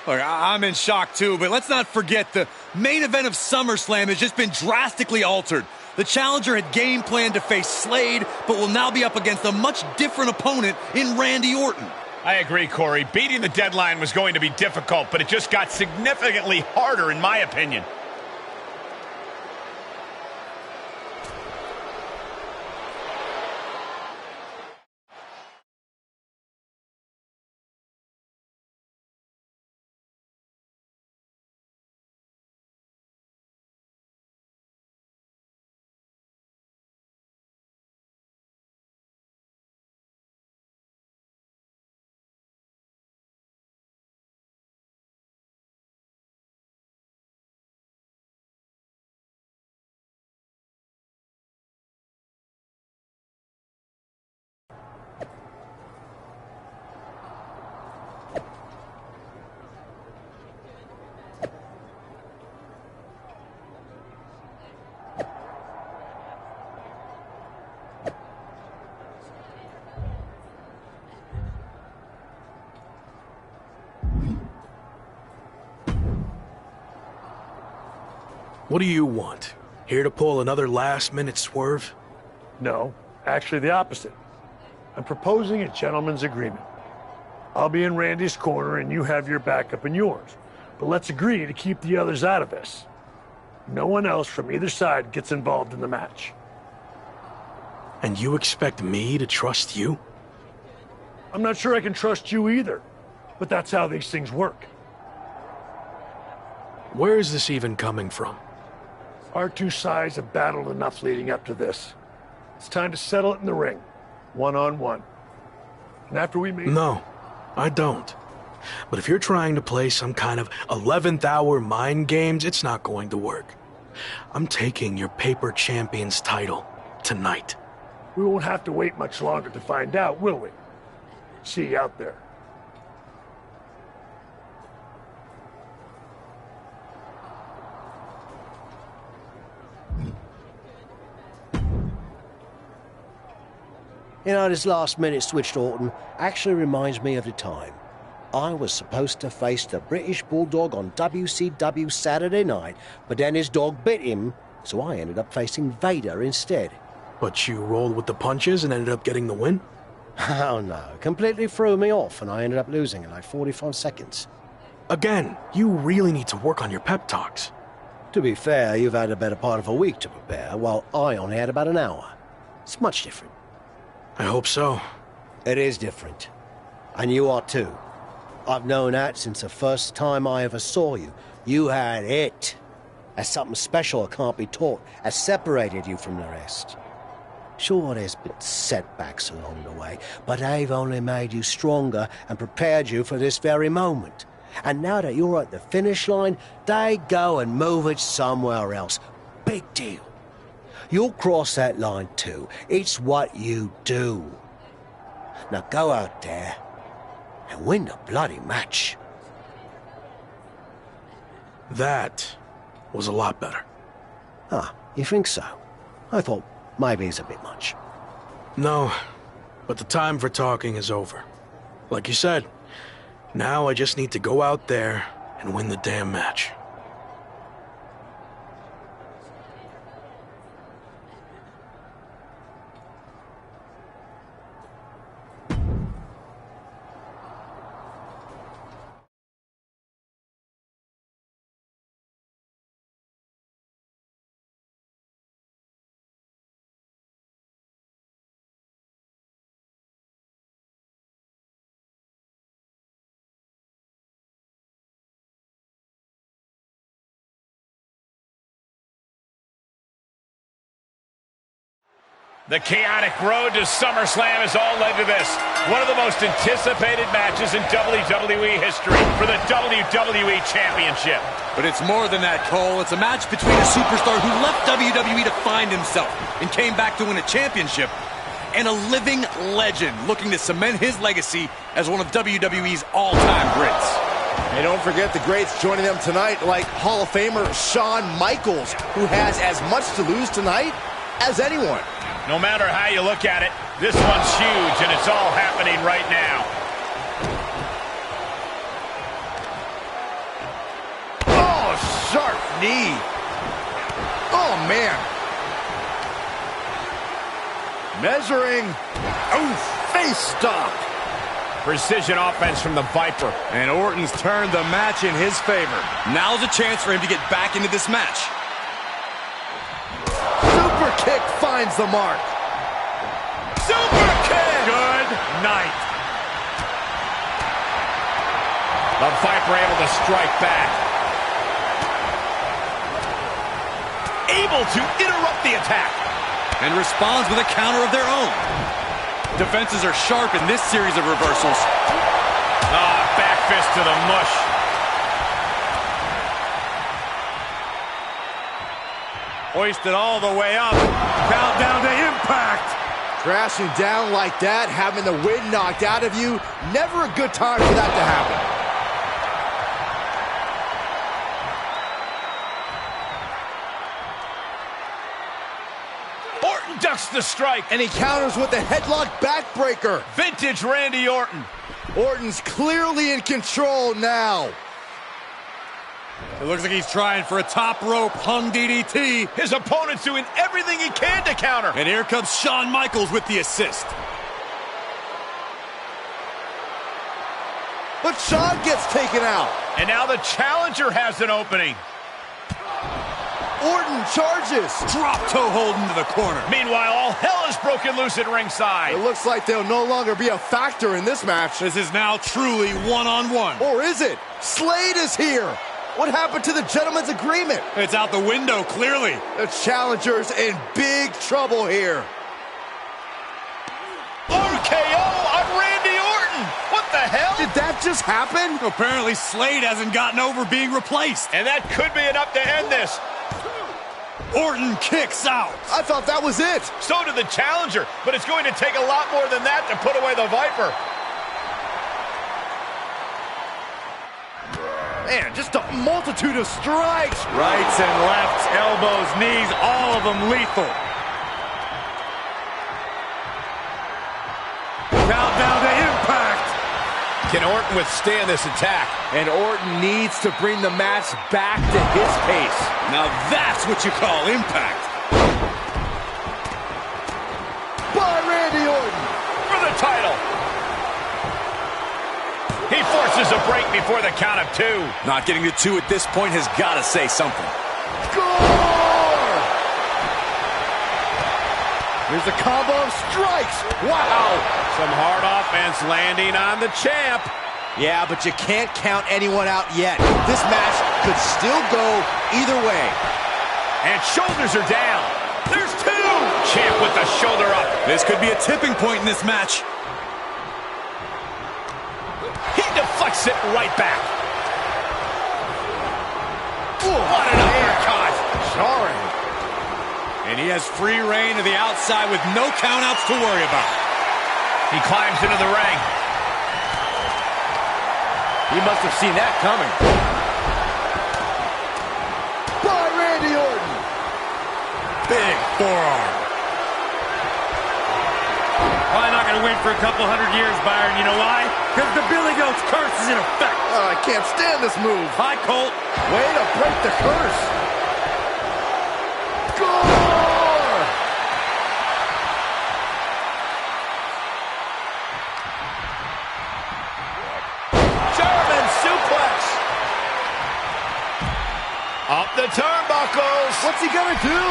Look, I'm in shock too, but let's not forget the main event of SummerSlam has just been drastically altered. The challenger had game planned to face Slade, but will now be up against a much different opponent in Randy Orton. I agree, Corey. Beating the deadline was going to be difficult, but it just got significantly harder, in my opinion. What do you want? Here to pull another last-minute swerve? No, actually the opposite. I'm proposing a gentleman's agreement. I'll be in Randy's corner and you have your backup in yours. But let's agree to keep the others out of this. No one else from either side gets involved in the match. And you expect me to trust you? I'm not sure I can trust you either, but that's how these things work. Where is this even coming from? Our two sides have battled enough leading up to this. It's time to settle it in the ring, one-on-one. And after we meet... No, I don't. But if you're trying to play some kind of 11th hour mind games, it's not going to work. I'm taking your paper champion's title tonight. We won't have to wait much longer to find out, will we? See you out there. You know, this last-minute switch to Orton actually reminds me of the time I was supposed to face the British Bulldog on WCW Saturday night, but then his dog bit him, so I ended up facing Vader instead. But you rolled with the punches and ended up getting the win? Oh no, completely threw me off and I ended up losing in like 45 seconds. Again, you really need to work on your pep talks. To be fair, you've had a better part of a week to prepare, while I only had about an hour. It's much different. I hope so. It is different. And you are too. I've known that since the first time I ever saw you. You had it. That's something special that can't be taught, has separated you from the rest. Sure, there's been setbacks along the way, but they've only made you stronger and prepared you for this very moment. And now that you're at the finish line, they go and move it somewhere else. Big deal. You'll cross that line too. It's what you do. Now go out there and win the bloody match. That was a lot better. Ah, you think so? I thought maybe it's a bit much. No, but the time for talking is over. Like you said, now I just need to go out there and win the damn match. The chaotic road to SummerSlam has all led to this. One of the most anticipated matches in WWE history for the WWE Championship. But it's more than that, Cole. It's a match between a superstar who left WWE to find himself and came back to win a championship, and a living legend looking to cement his legacy as one of WWE's all-time greats. And don't forget the greats joining them tonight, like Hall of Famer Shawn Michaels, who has as much to lose tonight as anyone. No matter how you look at it, this one's huge, and it's all happening right now. Oh, sharp knee. Oh, man. Measuring. Oh, face stop. Precision offense from the Viper. And Orton's turned the match in his favor. Now's a chance for him to get back into this match. Super kick finds the mark. Super kick! Good night. The Viper able to strike back. Able to interrupt the attack. And responds with a counter of their own. Defenses are sharp in this series of reversals. Back fist to the mush. Hoisted all the way up. Countdown to impact. Crashing down like that, having the wind knocked out of you, never a good time for that to happen. Orton ducks the strike. And he counters with a headlock backbreaker. Vintage Randy Orton. Orton's clearly in control now. It looks like he's trying for a top rope hung DDT. His opponent's doing everything he can to counter. And here comes Shawn Michaels with the assist. But Shawn gets taken out. And now the challenger has an opening. Orton charges. Drop toe hold into the corner. Meanwhile, all hell is broken loose at ringside. It looks like they'll no longer be a factor in this match. This is now truly one-on-one. Or is it? Slade is here. What happened to the gentleman's agreement? It's out the window, clearly. The challenger's in big trouble here. RKO on Randy Orton. What the hell? Did that just happen? Apparently Slade hasn't gotten over being replaced. And that could be enough to end this. Orton kicks out. I thought that was it. So did the challenger, but it's going to take a lot more than that to put away the Viper. Man, just a multitude of strikes. Rights and lefts, elbows, knees, all of them lethal. Countdown to impact. Can Orton withstand this attack? And Orton needs to bring the match back to his pace. Now that's what you call impact. By Randy Orton. For the title. He forces a break before the count of 2. Not getting to 2 at this point has got to say something. Score! Here's a combo of strikes. Wow! Some hard offense landing on the champ. Yeah, but you can't count anyone out yet. This match could still go either way. And shoulders are down. There's 2. Champ with the shoulder up. This could be a tipping point in this match. He deflects it right back. Ooh, what an uppercut. Jarring. And he has free reign to the outside with no countouts to worry about. He climbs into the ring. He must have seen that coming. By Randy Orton. Big forearm. Probably not going to win for a couple hundred years, Byron. You know why? Because the Billy Goat's curse is in effect. I can't stand this move. Hi, Colt. Way to break the curse. Score! German suplex. Up the turnbuckles. What's he gonna do?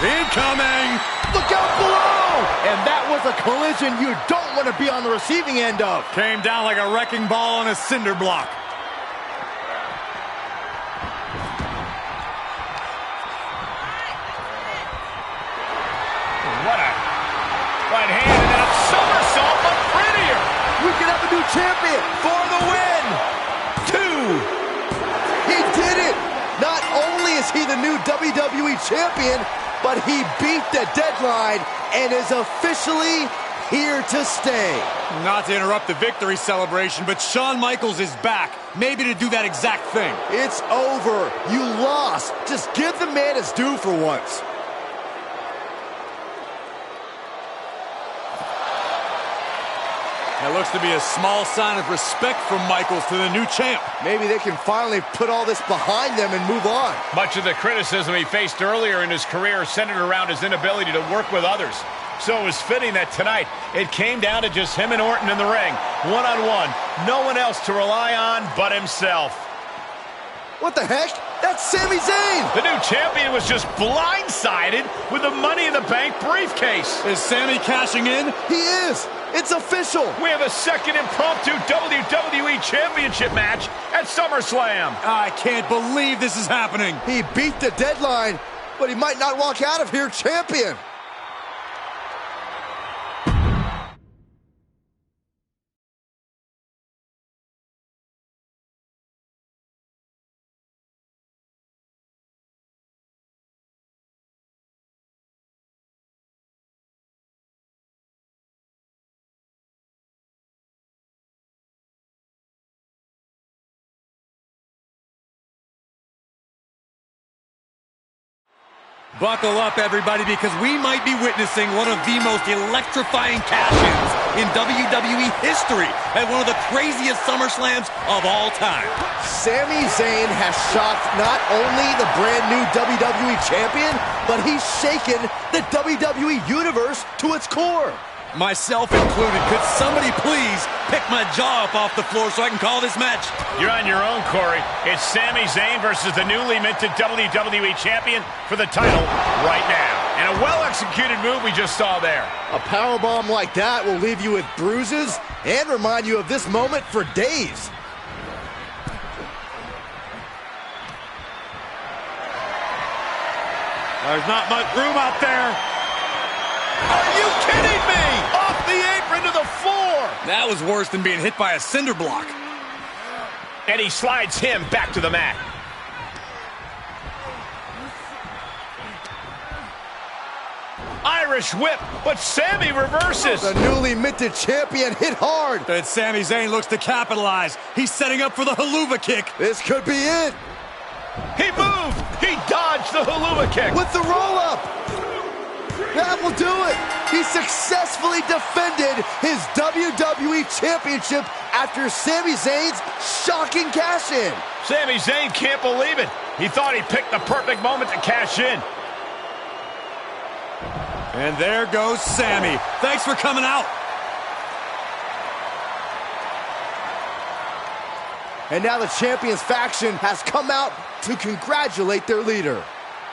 Incoming. Look out below! And that was a collision you don't want to be on the receiving end of. Came down like a wrecking ball on a cinder block. What Not only is he the new WWE Champion, but he beat the deadline and is officially here to stay. Not to interrupt the victory celebration, but Shawn Michaels is back, maybe to do that exact thing. It's over. You lost. Just give the man his due for once. That looks to be a small sign of respect from Michaels to the new champ. Maybe they can finally put all this behind them and move on. Much of the criticism he faced earlier in his career centered around his inability to work with others. So it was fitting that tonight it came down to just him and Orton in the ring, one-on-one. No one else to rely on but himself. What the heck? That's Sami Zayn! The new champion was just blindsided with the Money in the Bank briefcase. Is Sami cashing in? He is! It's official! We have a second impromptu WWE Championship match at SummerSlam. I can't believe this is happening. He beat the deadline, but he might not walk out of here champion. Buckle up, everybody, because we might be witnessing one of the most electrifying cash-ins in WWE history at one of the craziest SummerSlams of all time. Sami Zayn has shocked not only the brand new WWE Champion, but he's shaken the WWE Universe to its core. Myself included. Could somebody please pick my jaw up off the floor so I can call this match? You're on your own, Corey. It's Sami Zayn versus the newly minted WWE Champion for the title right now. And a well-executed move we just saw there. A powerbomb like that will leave you with bruises and remind you of this moment for days. There's not much room out there. Are you kidding me? Off the apron to the floor. That was worse than being hit by a cinder block. And he slides him back to the mat. Irish whip, but Sami reverses. The newly minted champion hit hard. But Sami Zayn looks to capitalize. He's setting up for the haluva kick. This could be it. He moved. He dodged the haluva kick. With the roll-up. That will do it. He successfully defended his WWE Championship after Sami Zayn's shocking cash-in. Sami Zayn can't believe it. He thought he picked the perfect moment to cash in. And there goes Sami. Thanks for coming out. And now the Champions faction has come out to congratulate their leader.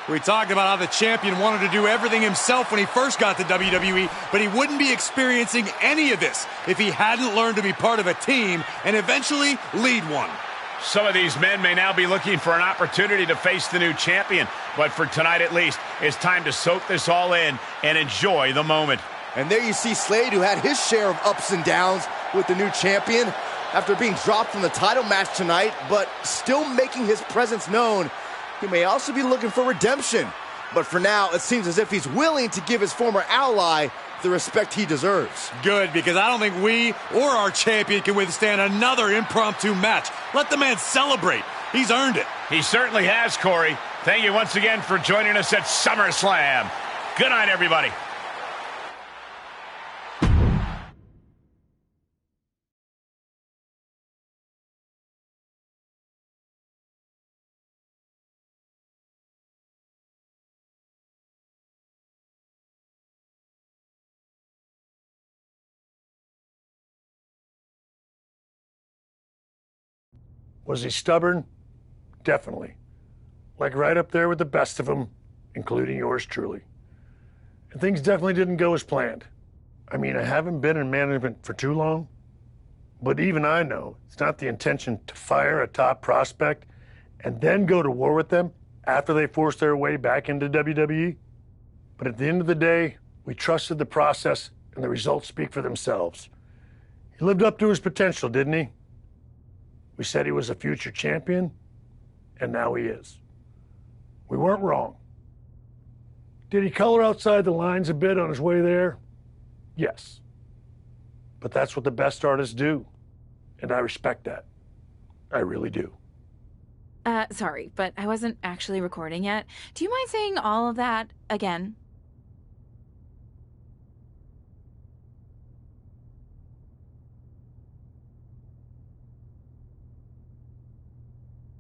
We talked about how the champion wanted to do everything himself when he first got to WWE, but he wouldn't be experiencing any of this if he hadn't learned to be part of a team and eventually lead one. Some of these men may now be looking for an opportunity to face the new champion, but for tonight at least, it's time to soak this all in and enjoy the moment. And there you see Slade, who had his share of ups and downs with the new champion after being dropped from the title match tonight, but still making his presence known. He may also be looking for redemption, but for now, it seems as if he's willing to give his former ally the respect he deserves. Good, because I don't think we or our champion can withstand another impromptu match. Let the man celebrate. He's earned it. He certainly has, Corey. Thank you once again for joining us at SummerSlam. Good night, everybody. Was he stubborn? Definitely. Like right up there with the best of them, including yours truly. And things definitely didn't go as planned. I mean, I haven't been in management for too long, but even I know it's not the intention to fire a top prospect and then go to war with them after they force their way back into WWE. But at the end of the day, we trusted the process and the results speak for themselves. He lived up to his potential, didn't he? We said he was a future champion, and now he is. We weren't wrong. Did he color outside the lines a bit on his way there? Yes. But that's what the best artists do. And I respect that. I really do. Sorry, but I wasn't actually recording yet. Do you mind saying all of that again?